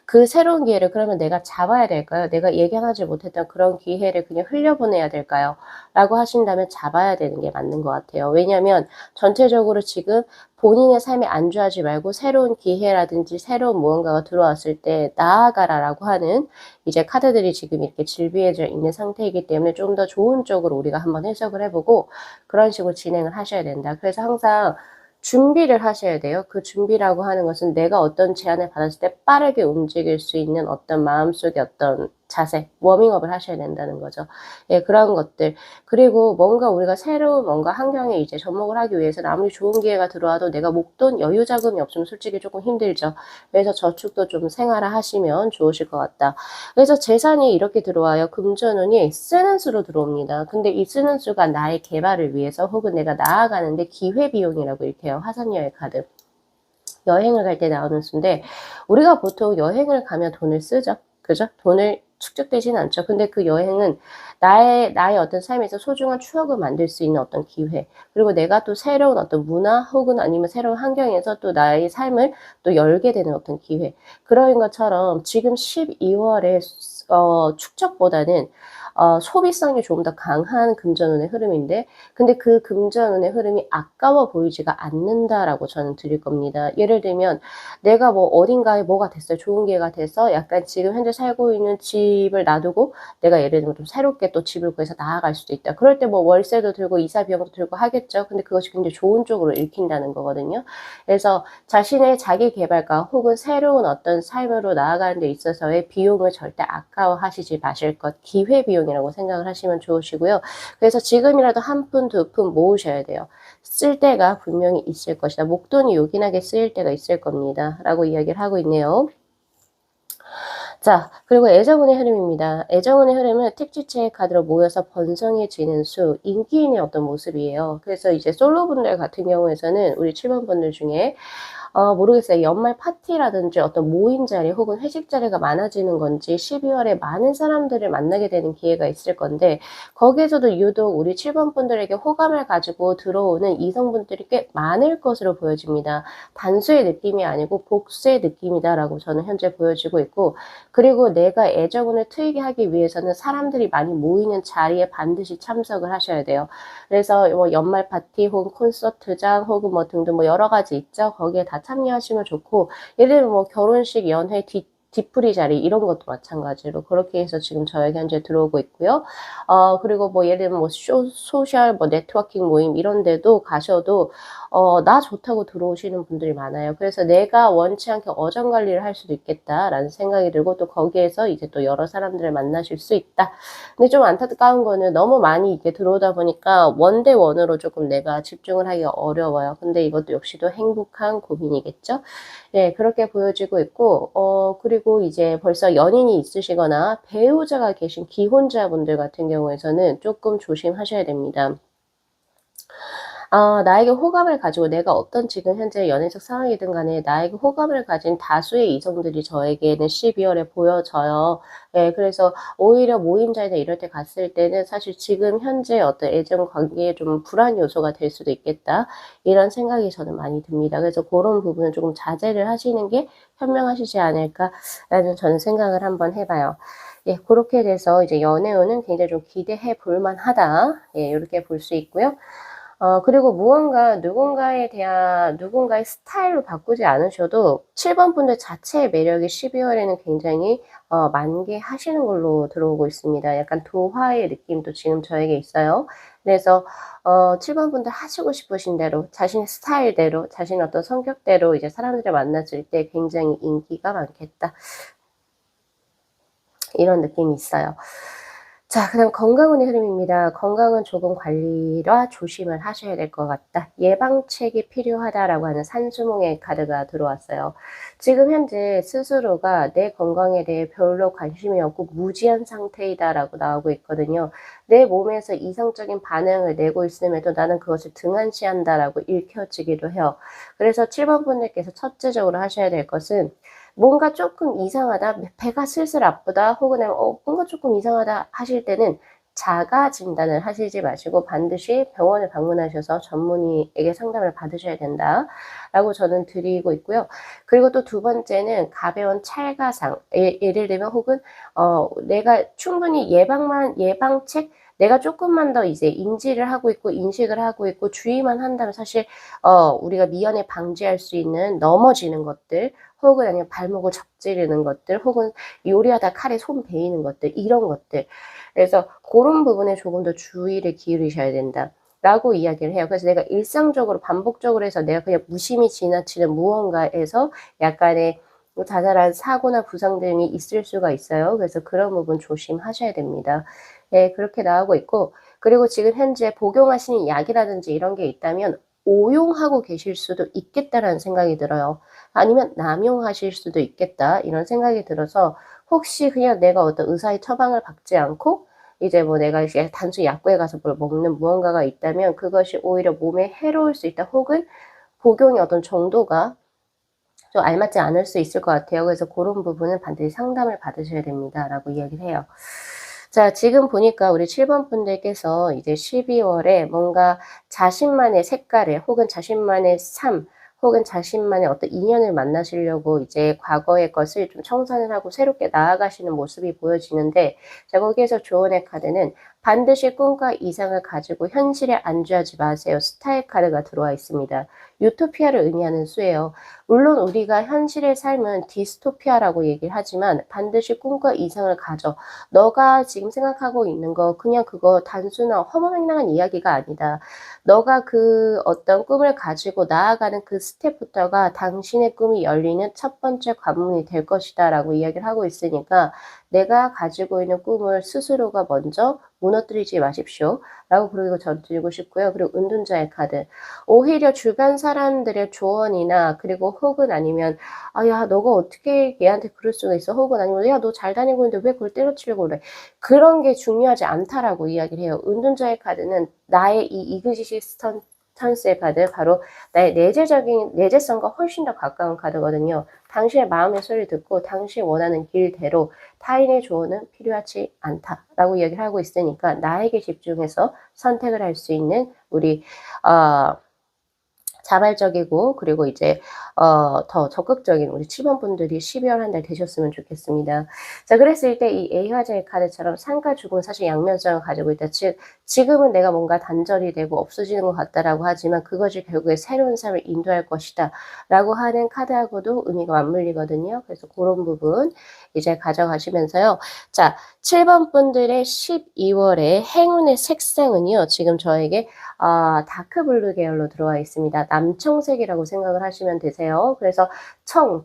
그 새로운 기회를 그러면 내가 잡아야 될까요? 내가 예견하지 못했던 그런 기회를 그냥 흘려보내야 될까요? 라고 하신다면 잡아야 되는 게 맞는 것 같아요. 왜냐하면 전체적으로 지금 본인의 삶에 안주하지 말고 새로운 기회라든지 새로운 무언가가 들어왔을 때 나아가라라고 하는 이제 카드들이 지금 이렇게 질비해져 있는 상태이기 때문에 좀 더 좋은 쪽으로 우리가 한번 해석을 해보고 그런 식으로 진행을 하셔야 된다. 그래서 항상 준비를 하셔야 돼요. 그 준비라고 하는 것은 내가 어떤 제안을 받았을 때 빠르게 움직일 수 있는 어떤 마음속의 어떤 자세, 워밍업을 하셔야 된다는 거죠. 예, 그런 것들. 그리고 뭔가 우리가 새로운 뭔가 환경에 이제 접목을 하기 위해서는 아무리 좋은 기회가 들어와도 내가 목돈 여유 자금이 없으면 솔직히 조금 힘들죠. 그래서 저축도 좀 생활화하시면 좋으실 것 같다. 그래서 재산이 이렇게 들어와요. 금전운이 쓰는 수로 들어옵니다. 근데 이 쓰는 수가 나의 개발을 위해서 혹은 내가 나아가는데 기회비용이라고 이렇게 해요. 화산여행 카드. 여행을 갈 때 나오는 수인데 우리가 보통 여행을 가면 돈을 쓰죠. 그죠? 돈을 축적되지는 않죠. 근데 그 여행은 나의 어떤 삶에서 소중한 추억을 만들 수 있는 어떤 기회, 그리고 내가 또 새로운 어떤 문화 혹은 아니면 새로운 환경에서 또 나의 삶을 또 열게 되는 어떤 기회. 그런 것처럼 지금 12월에 축적보다는 소비성이 조금 더 강한 금전운의 흐름인데, 근데 그 금전운의 흐름이 아까워 보이지가 않는다라고 저는 드릴 겁니다. 예를 들면 내가 뭐 어딘가에 뭐가 됐어요. 좋은 기회가 돼서 약간 지금 현재 살고 있는 집을 놔두고 내가 예를 들면 좀 새롭게 또 집을 구해서 나아갈 수도 있다. 그럴 때 뭐 월세도 들고 이사 비용도 들고 하겠죠. 근데 그것이 굉장히 좋은 쪽으로 읽힌다는 거거든요. 그래서 자신의 자기 개발과 혹은 새로운 어떤 삶으로 나아가는 데 있어서의 비용을 절대 아까워하시지 마실 것. 기회 비용이라고 생각을 하시면 좋으시고요. 그래서 지금이라도 한 푼, 두 푼 모으셔야 돼요. 쓸 때가 분명히 있을 것이다. 목돈이 요긴하게 쓰일 때가 있을 겁니다. 라고 이야기를 하고 있네요. 자, 그리고 애정운의 흐름입니다. 애정운의 흐름은 택지체의 카드로 모여서 번성해지는 수, 인기인의 어떤 모습이에요. 그래서 이제 솔로분들 같은 경우에서는 우리 7번 분들 중에 모르겠어요. 연말 파티라든지 어떤 모임 자리 혹은 회식 자리가 많아지는 건지 12월에 많은 사람들을 만나게 되는 기회가 있을 건데, 거기에서도 유독 우리 7번 분들에게 호감을 가지고 들어오는 이성분들이 꽤 많을 것으로 보여집니다. 단수의 느낌이 아니고 복수의 느낌이다라고 저는 현재 보여지고 있고, 그리고 내가 애정운을 트이게 하기 위해서는 사람들이 많이 모이는 자리에 반드시 참석을 하셔야 돼요. 그래서 뭐 연말 파티 혹은 콘서트장 혹은 뭐 등등 뭐 여러 가지 있죠. 거기에 다 참여하시면 좋고, 예를 들면 뭐 결혼식, 연회, 뒤풀이 자리 이런 것도 마찬가지로 그렇게 해서 지금 저에게 현재 들어오고 있고요. 그리고 뭐 예를 들면 뭐 소셜 뭐 네트워킹 모임 이런 데도 가셔도 나 좋다고 들어오시는 분들이 많아요. 그래서 내가 원치 않게 어장관리를 할 수도 있겠다라는 생각이 들고, 또 거기에서 이제 또 여러 사람들을 만나실 수 있다. 근데 좀 안타까운 거는 너무 많이 이렇게 들어오다 보니까 원대원으로 조금 내가 집중을 하기가 어려워요. 근데 이것도 역시도 행복한 고민이겠죠? 네, 그렇게 보여지고 있고, 그리고 이제 벌써 연인이 있으시거나 배우자가 계신 기혼자분들 같은 경우에서는 조금 조심하셔야 됩니다. 나에게 호감을 가지고 내가 어떤 지금 현재 연애적 상황이든 간에 나에게 호감을 가진 다수의 이성들이 저에게는 12월에 보여져요. 예, 그래서 오히려 모임 자리나 이럴 때 갔을 때는 사실 지금 현재 어떤 애정 관계에 좀 불안 요소가 될 수도 있겠다. 이런 생각이 저는 많이 듭니다. 그래서 그런 부분은 조금 자제를 하시는 게 현명하시지 않을까라는 저는 생각을 한번 해봐요. 예, 그렇게 돼서 이제 연애운은 굉장히 좀 기대해 볼 만하다. 예, 이렇게 볼 수 있고요. 그리고 무언가 누군가의 스타일로 바꾸지 않으셔도 7번 분들 자체의 매력이 12월에는 굉장히 만개하시는 걸로 들어오고 있습니다. 약간 도화의 느낌도 지금 저에게 있어요. 그래서 7번 분들 하시고 싶으신 대로 자신의 스타일대로 자신의 어떤 성격대로 이제 사람들을 만났을 때 굉장히 인기가 많겠다. 이런 느낌이 있어요. 자, 그다음 건강운의 흐름입니다. 건강은 조금 관리와 조심을 하셔야 될 것 같다. 예방책이 필요하다라고 하는 산수몽의 카드가 들어왔어요. 지금 현재 스스로가 내 건강에 대해 별로 관심이 없고 무지한 상태이다라고 나오고 있거든요. 내 몸에서 이성적인 반응을 내고 있음에도 나는 그것을 등한시한다라고 읽혀지기도 해요. 그래서 7번 분들께서 첫째적으로 하셔야 될 것은 뭔가 조금 이상하다, 배가 슬슬 아프다, 혹은 뭔가 조금 이상하다 하실 때는 자가 진단을 하시지 마시고 반드시 병원을 방문하셔서 전문의에게 상담을 받으셔야 된다라고 저는 드리고 있고요. 그리고 또 두 번째는 가벼운 찰가상, 예를 들면 혹은 내가 충분히 예방책, 내가 조금만 더 이제 인지를 하고 있고 인식을 하고 있고 주의만 한다면 사실 우리가 미연에 방지할 수 있는 넘어지는 것들, 혹은 아니면 발목을 접지르는 것들, 혹은 요리하다 칼에 손 베이는 것들, 이런 것들. 그래서 그런 부분에 조금 더 주의를 기울이셔야 된다라고 이야기를 해요. 그래서 내가 일상적으로 반복적으로 해서 내가 그냥 무심히 지나치는 무언가에서 약간의 자잘한 사고나 부상 등이 있을 수가 있어요. 그래서 그런 부분 조심하셔야 됩니다. 예, 그렇게 나오고 있고, 그리고 지금 현재 복용하시는 약이라든지 이런 게 있다면 오용하고 계실 수도 있겠다라는 생각이 들어요. 아니면 남용하실 수도 있겠다 이런 생각이 들어서 혹시 그냥 내가 어떤 의사의 처방을 받지 않고 이제 뭐 내가 이제 단순히 약국에 가서 뭘 먹는 무언가가 있다면 그것이 오히려 몸에 해로울 수 있다. 혹은 복용의 어떤 정도가 좀 알맞지 않을 수 있을 것 같아요. 그래서 고런 부분은 반드시 상담을 받으셔야 됩니다라고 이야기를 해요. 자, 지금 보니까 우리 7번 분들께서 이제 12월에 뭔가 자신만의 색깔을 혹은 자신만의 삶 혹은 자신만의 어떤 인연을 만나시려고 이제 과거의 것을 좀 청산을 하고 새롭게 나아가시는 모습이 보여지는데, 자, 거기에서 조언의 카드는 반드시 꿈과 이상을 가지고 현실에 안주하지 마세요. 스타의 카드가 들어와 있습니다. 유토피아를 의미하는 수예요. 물론 우리가 현실의 삶은 디스토피아라고 얘기를 하지만 반드시 꿈과 이상을 가져. 너가 지금 생각하고 있는 거 그냥 그거 단순한 허무맹랑한 이야기가 아니다. 너가 그 어떤 꿈을 가지고 나아가는 그 스텝부터가 당신의 꿈이 열리는 첫 번째 관문이 될 것이다 라고 이야기를 하고 있으니까 내가 가지고 있는 꿈을 스스로가 먼저 무너뜨리지 마십시오 라고 그리고 전 드리고 싶고요. 그리고 은둔자의 카드. 오히려 주변 사람들의 조언이나 그리고 혹은 아니면 "아 야 너가 어떻게 얘한테 그럴 수가 있어?" 혹은 아니면 "야 너 잘 다니고 있는데 왜 그걸 때려치려고 그래?" 그런 게 중요하지 않다라고 이야기를 해요. 은둔자의 카드는 나의 이 이그지스턴 스의 카드, 바로 나의 내재적인 내재성과 훨씬 더 가까운 카드거든요. 당신의 마음의 소리를 듣고 당신이 원하는 길대로 타인의 조언은 필요하지 않다라고 이야기를 하고 있으니까 나에게 집중해서 선택을 할 수 있는 우리 어 자발적이고 그리고 이제 더 적극적인 우리 7번 분들이 12월 한 달 되셨으면 좋겠습니다. 자, 그랬을 때 이 A화제의 카드처럼 상과 죽음은 사실 양면성을 가지고 있다. 즉 지금은 내가 뭔가 단절이 되고 없어지는 것 같다라고 하지만 그것이 결국에 새로운 삶을 인도할 것이다 라고 하는 카드하고도 의미가 맞물리거든요. 그래서 그런 부분 이제 가져가시면서요. 자, 7번 분들의 12월의 행운의 색상은요. 지금 저에게 다크블루 계열로 들어와 있습니다. 남청색이라고 생각을 하시면 되세요. 그래서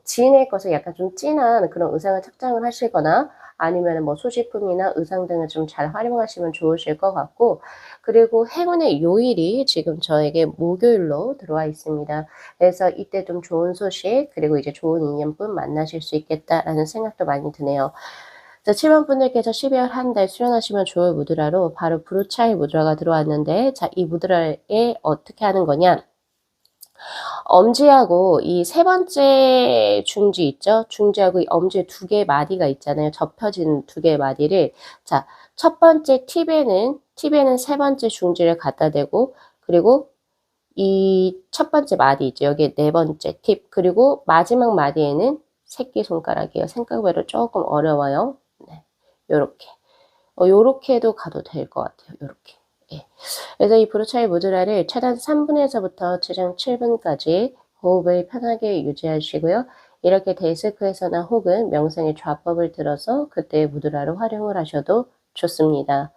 진의 것을 약간 좀 진한 그런 의상을 착장을 하시거나 아니면은 뭐 소지품이나 의상 등을 좀 잘 활용하시면 좋으실 것 같고, 그리고 행운의 요일이 지금 저에게 목요일로 들어와 있습니다. 그래서 이때 좀 좋은 소식 그리고 이제 좋은 인연분 만나실 수 있겠다라는 생각도 많이 드네요. 자, 7번 분들께서 12월 한 달 수련하시면 좋을 무드라로 바로 브루차이 무드라가 들어왔는데, 자, 이 무드라에 어떻게 하는 거냐? 엄지하고 이 세 번째 중지 있죠? 중지하고 이 엄지에 두 개의 마디가 있잖아요. 접혀진 두 개의 마디를, 자, 첫 번째 팁에는 세 번째 중지를 갖다 대고, 그리고 이 첫 번째 마디 있죠. 여기에 네 번째 팁, 그리고 마지막 마디에는 새끼손가락이에요. 생각외로 조금 어려워요. 네, 요렇게. 요렇게도 가도 될 것 같아요. 요렇게. 예. 그래서 이 브루차이 무드라를 최단 3분에서부터 최장 7분까지 호흡을 편하게 유지하시고요. 이렇게 데스크에서나 혹은 명상의 좌법을 들어서 그때의 무드라를 활용을 하셔도 좋습니다.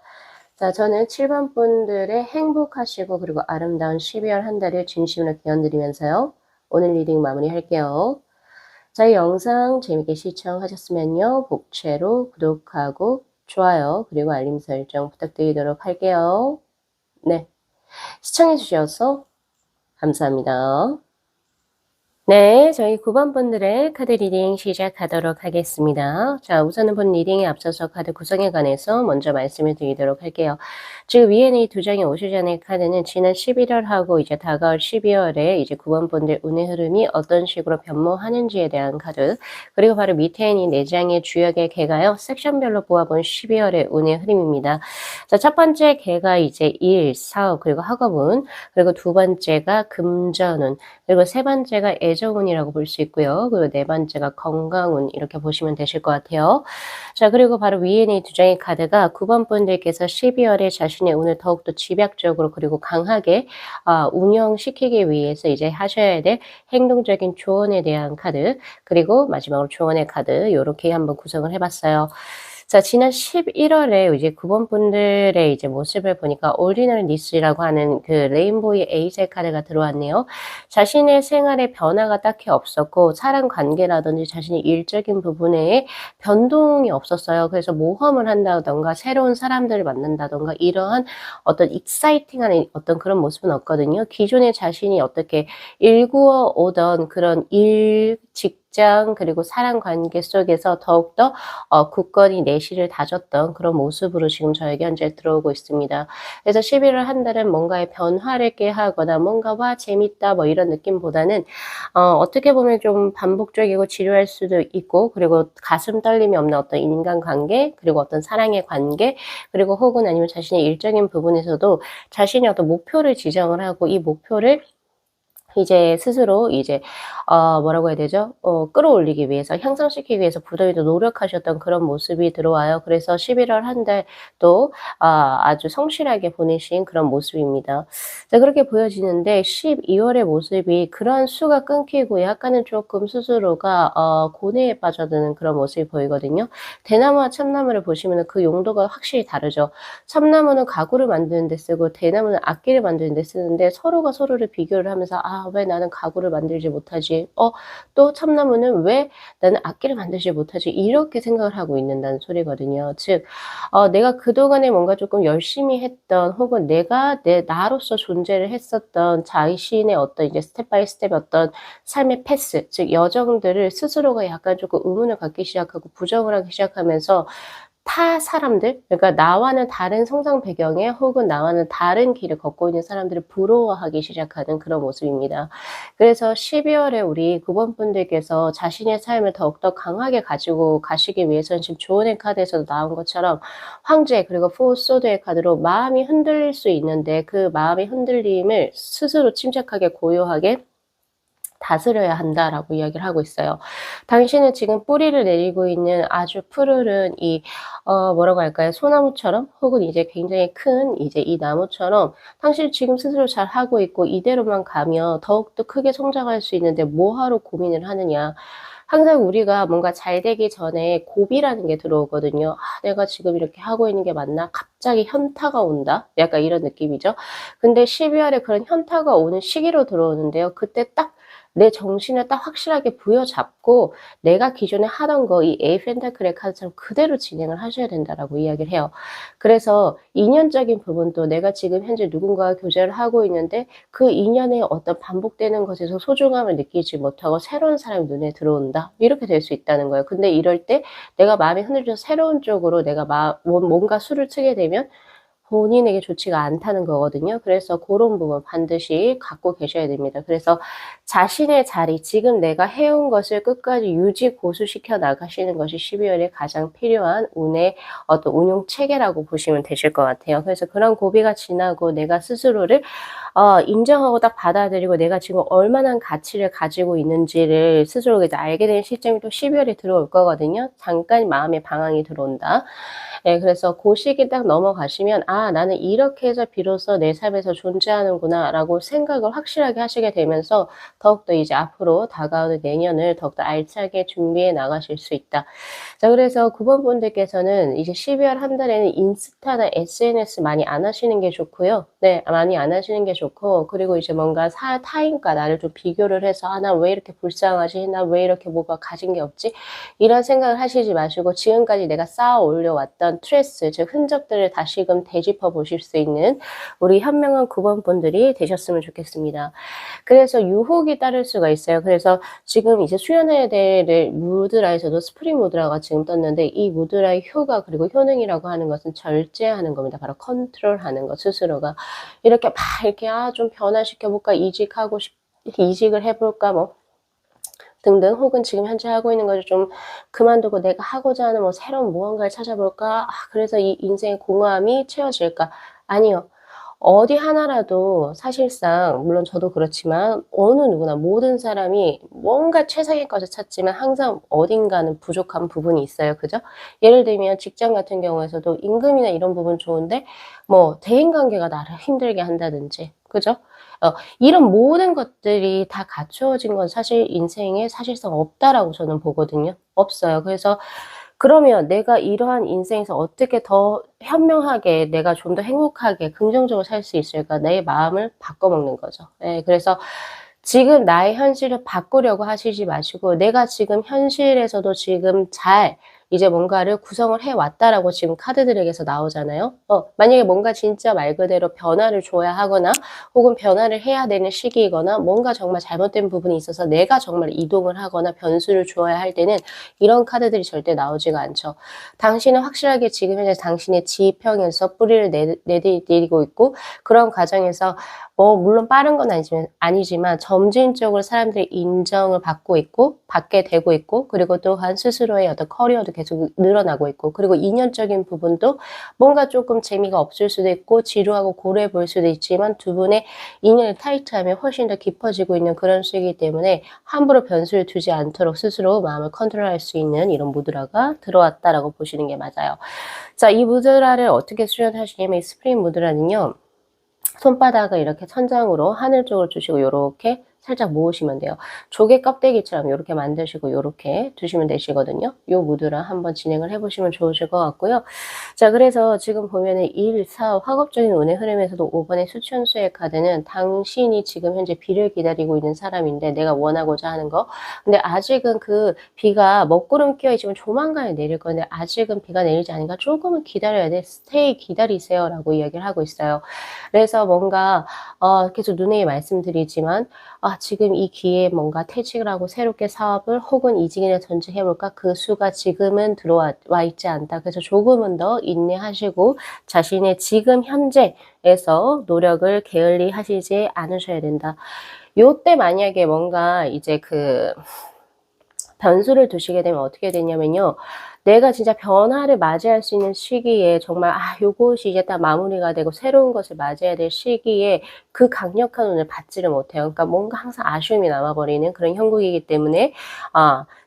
자, 저는 7번 분들의 행복하시고 그리고 아름다운 12월 한 달을 진심으로 기원드리면서요. 오늘 리딩 마무리할게요. 자, 이 영상 재밌게 시청하셨으면요. 복채로 구독하고 좋아요 그리고 알림 설정 부탁드리도록 할게요. 네, 시청해 주셔서 감사합니다. 네, 저희 9번 분들의 카드 리딩 시작하도록 하겠습니다. 자, 우선은 본 리딩에 앞서서 카드 구성에 관해서 먼저 말씀을 드리도록 할게요. 지금 위에는 이 두 장의 오시전의 카드는 지난 11월하고 이제 다가올 12월에 이제 9번 분들 운의 흐름이 어떤 식으로 변모하는지에 대한 카드, 그리고 바로 밑에 있는 이 네 장의 주역의 개가요, 섹션별로 보아본 12월의 운의 흐름입니다. 자, 첫 번째 개가 이제 일, 사업, 그리고 학업운, 그리고 두 번째가 금전운, 그리고 세 번째가 애정운이라고 볼 수 있고요. 그리고 네 번째가 건강운, 이렇게 보시면 되실 것 같아요. 자, 그리고 바로 위에 있는 이 두 장의 카드가 9번 분들께서 12월에 자신의 운을 더욱더 집약적으로 그리고 강하게 운영시키기 위해서 이제 하셔야 될 행동적인 조언에 대한 카드, 그리고 마지막으로 조언의 카드, 요렇게 한번 구성을 해봤어요. 자, 지난 11월에 이제 9번 분들의 이제 모습을 보니까 Ordinary Needs라고 하는 그 레인보우의 에이셀 카드가 들어왔네요. 자신의 생활에 변화가 딱히 없었고 사람 관계라든지 자신의 일적인 부분에 변동이 없었어요. 그래서 모험을 한다든가 새로운 사람들을 만난다든가 이러한 어떤 익사이팅한 어떤 그런 모습은 없거든요. 기존에 자신이 어떻게 일구어 오던 그런 일, 직장 그리고 사람 관계 속에서 더욱더 굳건히 내실을 다졌던 그런 모습으로 지금 저에게 현재 들어오고 있습니다. 그래서 11월 한 달은 뭔가의 변화를 꾀하거나 뭔가 와 재밌다 뭐 이런 느낌보다는 어떻게 보면 좀 반복적이고 지루할 수도 있고 그리고 가슴 떨림이 없는 어떤 인간관계 그리고 어떤 사랑의 관계 그리고 혹은 아니면 자신의 일적인 부분에서도 자신이 어떤 목표를 지정을 하고 이 목표를 이제 스스로 이제 뭐라고 해야 되죠? 끌어올리기 위해서 향상시키기 위해서 부단히 노력하셨던 그런 모습이 들어와요. 그래서 11월 한 달 또 아주 성실하게 보내신 그런 모습입니다. 자, 그렇게 보여지는데 12월의 모습이 그러한 수가 끊기고 약간은 조금 스스로가 고뇌에 빠져드는 그런 모습이 보이거든요. 대나무와 참나무를 보시면은 그 용도가 확실히 다르죠. 참나무는 가구를 만드는 데 쓰고 대나무는 악기를 만드는 데 쓰는데 서로가 서로를 비교를 하면서 '아 왜 나는 가구를 만들지 못하지? 또 참나무는 왜 나는 악기를 만들지 못하지?' 이렇게 생각을 하고 있는다는 소리거든요. 즉 내가 그동안에 뭔가 쪼끔 열심히 했던 혹은 내가 나로서 존재를 했었던 자신의 어떤 이제 스텝 바이 스텝 어떤 삶의 패스 즉 여정들을 스스로가 약간 쪼끔 의문을 갖기 시작하고 부정을 하기 시작하면서 타 사람들 그러니까 나와는 다른 성장 배경에 혹은 나와는 다른 길을 걷고 있는 사람들을 부러워하기 시작하는 그런 모습입니다. 그래서 12월에 우리 9번 분들께서 자신의 삶을 더욱더 강하게 가지고 가시기 위해서는 지금 조언의 카드에서도 나온 것처럼 황제 그리고 포 소드의 카드로 마음이 흔들릴 수 있는데 그 마음의 흔들림을 스스로 침착하게 고요하게 다스려야 한다라고 이야기를 하고 있어요. 당신은 지금 뿌리를 내리고 있는 아주 푸르른 이 뭐라고 할까요? 소나무처럼 혹은 이제 굉장히 큰 이제 이 나무처럼 당신은 지금 스스로 잘하고 있고 이대로만 가면 더욱더 크게 성장할 수 있는데 뭐하러 고민을 하느냐. 항상 우리가 뭔가 잘 되기 전에 고비라는 게 들어오거든요. '아 내가 지금 이렇게 하고 있는 게 맞나?' 갑자기 현타가 온다? 약간 이런 느낌이죠. 근데 12월에 그런 현타가 오는 시기로 들어오는데요. 그때 딱 내 정신을 딱 확실하게 부여잡고 내가 기존에 하던 거 이 에이 펜타클의 카드처럼 그대로 진행을 하셔야 된다라고 이야기를 해요. 그래서 인연적인 부분도 내가 지금 현재 누군가와 교제를 하고 있는데 그 인연의 어떤 반복되는 것에서 소중함을 느끼지 못하고 새로운 사람이 눈에 들어온다. 이렇게 될 수 있다는 거예요. 근데 이럴 때 내가 마음이 흔들려서 새로운 쪽으로 내가 뭔가 수를 트게 되면 본인에게 좋지가 않다는 거거든요. 그래서 고런 부분 반드시 갖고 계셔야 됩니다. 그래서 자신의 자리, 지금 내가 해온 것을 끝까지 유지 고수시켜 나가시는 것이 12월에 가장 필요한 운의 어떤 운용 체계라고 보시면 되실 것 같아요. 그래서 그런 고비가 지나고 내가 스스로를 인정하고 딱 받아들이고 내가 지금 얼마나 가치를 가지고 있는지를 스스로 이제 알게 되는 시점이 또 12월에 들어올 거거든요. 잠깐 마음의 방황이 들어온다. 예, 그래서 고 시기 딱 넘어가시면 '아 나는 이렇게 해서 비로소 내 삶에서 존재하는구나.'라고 생각을 확실하게 하시게 되면서 더욱더 이제 앞으로 다가오는 내년을 더욱더 알차게 준비해 나가실 수 있다. 자, 그래서 9번 분들께서는 이제 12월 한 달에는 인스타나 SNS 많이 안 하시는 게 좋고요. 네, 많이 안 하시는 게 좋고 그리고 이제 뭔가 타인과 나를 좀 비교를 해서 '아 나 왜 이렇게 불쌍하지? 나 왜 이렇게 뭐가 가진 게 없지?' 이런 생각을 하시지 마시고 지금까지 내가 쌓아 올려왔던 트레스 즉 흔적들을 다시금 되짚어 보실 수 있는 우리 현명한 9번 분들이 되셨으면 좋겠습니다. 그래서 유혹이 따를 수가 있어요. 그래서 지금 이제 수련회에 대해 무드라에서도 스프링 무드라가 지금 떴는데 이 무드라의 효과 그리고 효능이라고 하는 것은 절제하는 겁니다. 바로 컨트롤하는 것 스스로가. 이렇게 막 이렇게 '아 좀 변화시켜 볼까? 이직을 해 볼까?' 뭐 등등 혹은 지금 현재 하고 있는 것을 좀 그만두고 '내가 하고자 하는 뭐 새로운 무언가를 찾아볼까? 그래서 이 인생의 공허함이 채워질까?' 아니요. 어디 하나라도 사실상 물론 저도 그렇지만 어느 누구나 모든 사람이 뭔가 최상의 것을 찾지만 항상 어딘가는 부족한 부분이 있어요. 그죠? 예를 들면 직장 같은 경우에서도 임금이나 이런 부분 좋은데 뭐 대인 관계가 나를 힘들게 한다든지 그죠? 이런 모든 것들이 다 갖추어진 건 사실 인생에 사실상 없다라고 저는 보거든요. 없어요. 그래서 그러면 내가 이러한 인생에서 어떻게 더 현명하게 내가 좀 더 행복하게 긍정적으로 살 수 있을까? 내 마음을 바꿔먹는 거죠. 예. 그래서 지금 나의 현실을 바꾸려고 하시지 마시고 내가 지금 현실에서도 지금 잘 이제 뭔가를 구성을 해 왔다라고 지금 카드들에게서 나오잖아요. 만약에 뭔가 진짜 말 그대로 변화를 줘야 하거나 혹은 변화를 해야 되는 시기이거나 뭔가 정말 잘못된 부분이 있어서 내가 정말 이동을 하거나 변수를 주어야 할 때는 이런 카드들이 절대 나오지가 않죠. 당신은 확실하게 지금 현재 당신의 지평에서 뿌리를 내디디고 있고 그런 과정에서 물론 빠른 건 아니지만 점진적으로 사람들의 인정을 받고 있고 받게 되고 있고 그리고 또한 스스로의 어떤 커리어도 계속 늘어나고 있고 그리고 인연적인 부분도 뭔가 조금 재미가 없을 수도 있고 지루하고 고루해 보일 수도 있지만 두 분의 인연이 타이트하면 훨씬 더 깊어지고 있는 그런 시기이기 때문에 함부로 변수를 두지 않도록 스스로 마음을 컨트롤할 수 있는 이런 무드라가 들어왔다라고 보시는 게 맞아요. 자, 이 무드라를 어떻게 수련하시냐면 이 스프링 무드라는요. 손바닥을 이렇게 천장으로 하늘 쪽으로 주시고 요렇게 살짝 모으시면 돼요. 조개 껍데기처럼 요렇게 만드시고 요렇게 두시면 되시거든요. 요 무드라 한번 진행을 해 보시면 좋으실 것 같고요. 자, 그래서 지금 보면은 일, 사업, 학업적인 운의 흐름에서도 5 번의 수천수의 카드는 당신이 지금 현재 비를 기다리고 있는 사람인데 내가 원하고자 하는 거. 근데 아직은 그 비가 먹구름 끼어 있지만 조만간에 내릴 건데 아직은 비가 내리지 않으니까 조금은 기다려야 돼. 스테이 기다리세요라고 이야기를 하고 있어요. 그래서 뭔가 계속 누누이 말씀드리지만 지금 이 기회에 뭔가 퇴직을 하고 새롭게 사업을 혹은 이직이나 전직해 볼까? 그 수가 지금은 들어와 있지 않다. 그래서 조금은 더 인내하시고 자신의 지금 현재에서 노력을 게을리 하시지 않으셔야 된다. 요때 만약에 뭔가 이제 그 변수를 두시게 되면 어떻게 되냐면요. 내가 진짜 변화를 맞이할 수 있는 시기에 정말 요것이 이제 딱 마무리가 되고 새로운 것을 맞이해야 될 시기에 그 강력한 운을 받지를 못해요. 그러니까 뭔가 항상 아쉬움이 남아버리는 그런 형국이기 때문에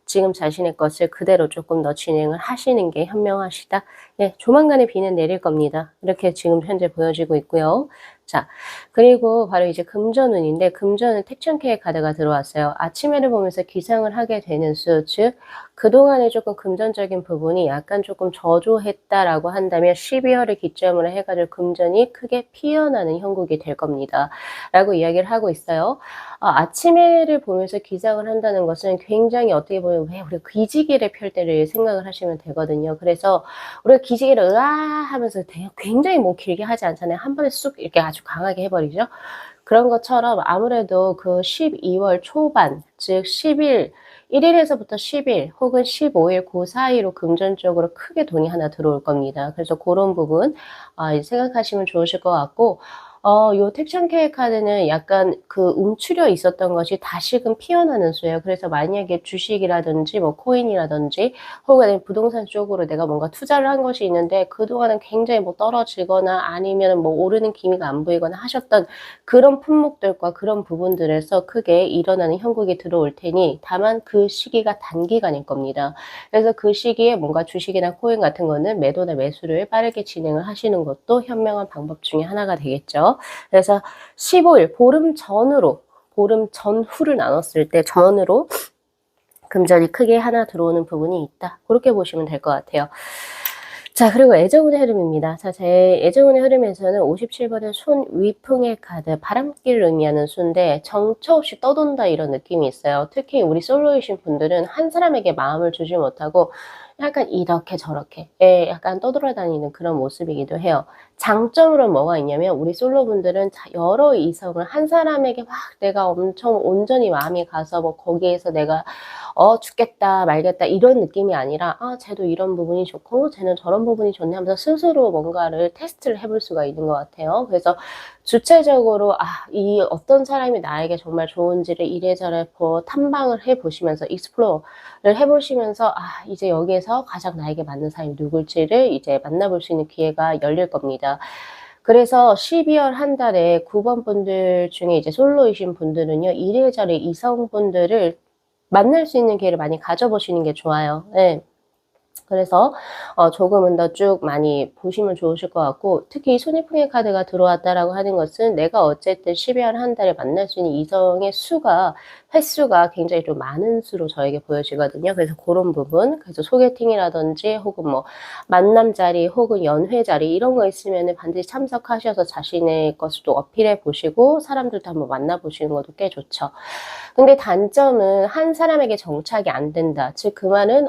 지금 자신의 것을 그대로 조금 더 진행을 하시는 게 현명하시다. 네, 조만간에 비는 내릴 겁니다. 이렇게 지금 현재 보여지고 있고요. 자, 그리고 바로 이제 금전운인데 금전은 택천케의 카드가 들어왔어요. 아침에를 보면서 기상을 하게 되는 수, 즉 그동안에 조금 금전적인 부분이 약간 조금 저조했다라고 한다면 12월을 기점으로 해가지고 금전이 크게 피어나는 형국이 될 겁니다. 라고 이야기를 하고 있어요. 아침에를 보면서 기상을 한다는 것은 굉장히 어떻게 보면 왜 우리가 기지개를 펼 때를 생각을 하시면 되거든요. 그래서 우리가 기지개를 으아 하면서 굉장히 뭐 길게 하지 않잖아요. 한 번에 쑥 이렇게 아주 강하게 해버리죠. 그런 것처럼 아무래도 그 12월 초반, 즉 10일, 1일에서부터 10일 혹은 15일 그 사이로 금전적으로 크게 돈이 하나 들어올 겁니다. 그래서 그런 부분 생각하시면 좋으실 것 같고 요 택션케이 카드는 약간 그 움츠려 있었던 것이 다시금 피어나는 수예요. 그래서 만약에 주식이라든지 뭐 코인이라든지 혹은 부동산 쪽으로 내가 뭔가 투자를 한 것이 있는데 그동안은 굉장히 뭐 떨어지거나 아니면 뭐 오르는 기미가 안 보이거나 하셨던 그런 품목들과 그런 부분들에서 크게 일어나는 형국이 들어올 테니 다만 그 시기가 단기간일 겁니다. 그래서 그 시기에 뭔가 주식이나 코인 같은 거는 매도나 매수를 빠르게 진행을 하시는 것도 현명한 방법 중에 하나가 되겠죠. 그래서 15일 보름 전후를 나눴을 때 전으로 금전이 크게 하나 들어오는 부분이 있다. 그렇게 보시면 될 것 같아요. 자, 그리고 애정운의 흐름입니다. 자, 제 애정운의 흐름에서는 57번은 손 위풍의 카드, 바람길을 의미하는 수인데 정처 없이 떠돈다 이런 느낌이 있어요. 특히 우리 솔로이신 분들은 한 사람에게 마음을 주지 못하고 약간 이렇게 저렇게 약간 떠돌아다니는 그런 모습이기도 해요. 장점으로 뭐가 있냐면 우리 솔로분들은 여러 이성을 한 사람에게 막 내가 엄청 온전히 마음이 가서 뭐 거기에서 내가 죽겠다 말겠다 이런 느낌이 아니라 쟤도 이런 부분이 좋고 쟤는 저런 부분이 좋네 하면서 스스로 뭔가를 테스트를 해볼 수가 있는 것 같아요. 그래서 주체적으로 이 어떤 사람이 나에게 정말 좋은지를 이래저래 탐방을 해보시면서 익스플로어를 해보시면서 이제 여기에서 가장 나에게 맞는 사람이 누굴지를 이제 만나볼 수 있는 기회가 열릴 겁니다. 그래서 12월 한 달에 9번 분들 중에 이제 솔로이신 분들은요, 이래저래 이성분들을 만날 수 있는 기회를 많이 가져보시는 게 좋아요. 네. 그래서 조금은 더 쭉 많이 보시면 좋으실 것 같고, 특히 손해풍의 카드가 들어왔다라고 하는 것은 내가 어쨌든 12월 한 달에 만날 수 있는 이성의 수가 횟수가 굉장히 좀 많은 수로 저에게 보여지거든요. 그래서 고런 부분, 그래서 소개팅이라든지 혹은 뭐 만남 자리 혹은 연회 자리 이런 거 있으면은 반드시 참석하셔서 자신의 것을 또 어필해 보시고 사람들도 한번 만나 보시는 것도 꽤 좋죠. 근데 단점은 한 사람에게 정착이 안 된다. 즉 그 말은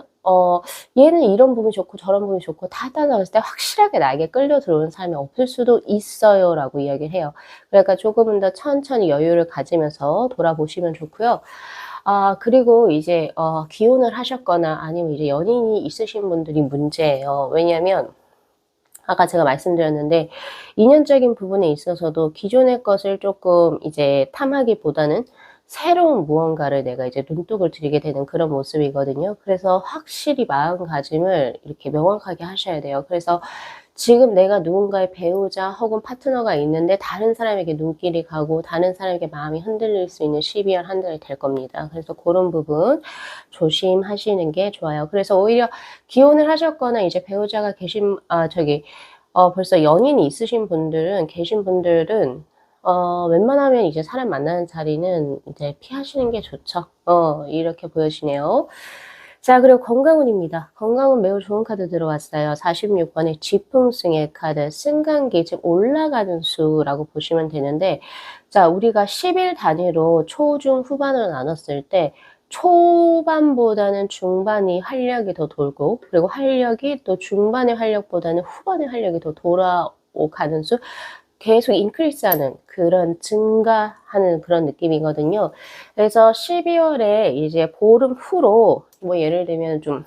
얘는 이런 부분이 좋고 저런 부분이 좋고 다 따져봤을 때 확실하게 나에게 끌려 들어오는 사람이 없을 수도 있어요라고 이야기를 해요. 그러니까 조금은 더 천천히 여유를 가지면서 돌아보시면 좋고요. 그리고 이제 기혼을 하셨거나 아니면 이제 연인이 있으신 분들이 문제예요. 왜냐하면 아까 제가 말씀드렸는데 인연적인 부분에 있어서도 기존의 것을 조금 이제 탐하기보다는 새로운 무언가를 내가 이제 눈독을 들이게 되는 그런 모습이거든요. 그래서 확실히 마음가짐을 이렇게 명확하게 하셔야 돼요. 그래서 지금 내가 누군가의 배우자 혹은 파트너가 있는데 다른 사람에게 눈길이 가고 다른 사람에게 마음이 흔들릴 수 있는 12월 한 달이 될 겁니다. 그래서 그런 부분 조심하시는 게 좋아요. 그래서 오히려 기혼을 하셨거나 이제 배우자가 계신 벌써 연인이 있으신 분들은 계신 분들은 웬만하면 이제 사람 만나는 자리는 이제 피하시는 게 좋죠. 이렇게 보여지네요. 자, 그리고 건강운입니다. 건강은 매우 좋은 카드 들어왔어요. 46번의 쥐풍승의 카드, 승강기, 즉 올라가는 수라고 보시면 되는데, 자, 우리가 10일 단위로 초, 중, 후반으로 나눴을 때 초반보다는 중반이 활력이 더 돌고, 그리고 활력이 또 중반의 활력보다는 후반의 활력이 더 돌아가는 수, 계속 인크리스하는 그런 증가하는 그런 느낌이거든요. 그래서 12월에 이제 보름 후로 뭐 예를 들면 좀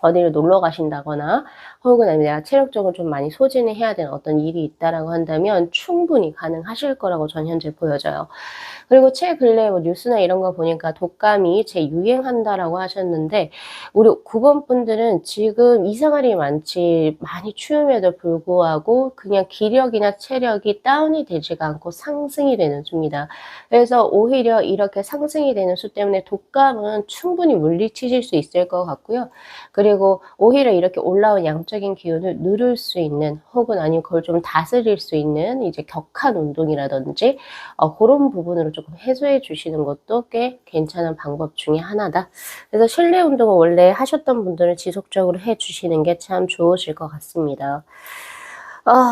어디를 놀러 가신다거나 혹은 아니면 내가 체력적으로 좀 많이 소진을 해야 되는 어떤 일이 있다라고 한다면 충분히 가능하실 거라고 전 현재 보여져요. 그리고 최근래 뭐 뉴스나 이런 거 보니까 독감이 재유행한다라고 하셨는데 우리 9번 분들은 지금 이상할이 많이 추움에도 불구하고 그냥 기력이나 체력이 다운이 되지가 않고 상승이 되는 수입니다. 그래서 오히려 이렇게 상승이 되는 수 때문에 독감은 충분히 물리치실 수 있을 것 같고요. 그리고 오히려 이렇게 올라온 양적인 기운을 누를 수 있는 혹은 아니면 그걸 좀 다스릴 수 있는 이제 격한 운동이라든지 그런 부분으로 조금 해소해 주시는 것도 꽤 괜찮은 방법 중에 하나다. 그래서 실내 운동을 원래 하셨던 분들은 지속적으로 해 주시는 게 참 좋으실 것 같습니다.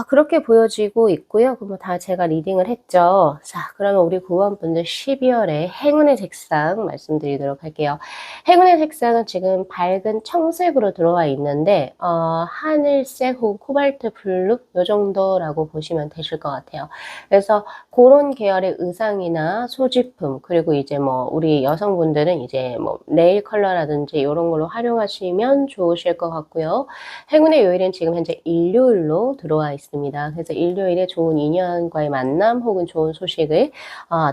그렇게 보여지고 있고요. 그럼 다 제가 리딩을 했죠. 자, 그러면 우리 9번 분들 12월에 행운의 색상 말씀드리도록 할게요. 행운의 색상은 지금 밝은 청색으로 들어와 있는데 하늘색 혹은 코발트 블루 요 정도라고 보시면 되실 것 같아요. 그래서 고런 계열의 의상이나 소지품 그리고 이제 뭐 우리 여성분들은 이제 뭐 네일 컬러라든지 요런 걸로 활용하시면 좋으실 것 같고요. 행운의 요일은 지금 현재 일요일로 들어와 있습니다. 그래서 일요일에 좋은 인연과의 만남 혹은 좋은 소식을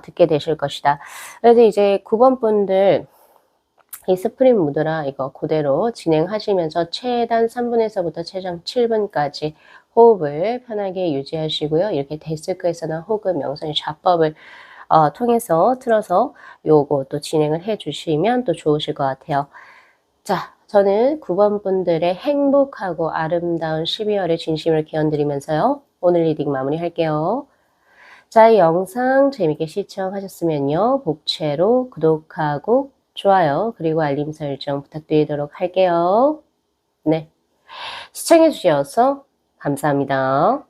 듣게 되실 것이다. 그래서 이제 9번 분들 이 스프링 무드라 이거 그대로 진행하시면서 최단 3분에서부터 최장 7분까지 호흡을 편하게 유지하시고요. 이렇게 데스크에서나 혹은 명상의 좌법을 통해서 틀어서 요거 또 진행을 해 주시면 또 좋으실 것 같아요. 자, 저는 9번 분들의 행복하고 아름다운 12월의 진심을 기원드리면서요. 오늘 리딩 마무리할게요. 자, 이 영상 재밌게 시청하셨으면요. 복채로 구독하고 좋아요 그리고 알림 설정 부탁드리도록 할게요. 네, 시청해 주셔서 감사합니다.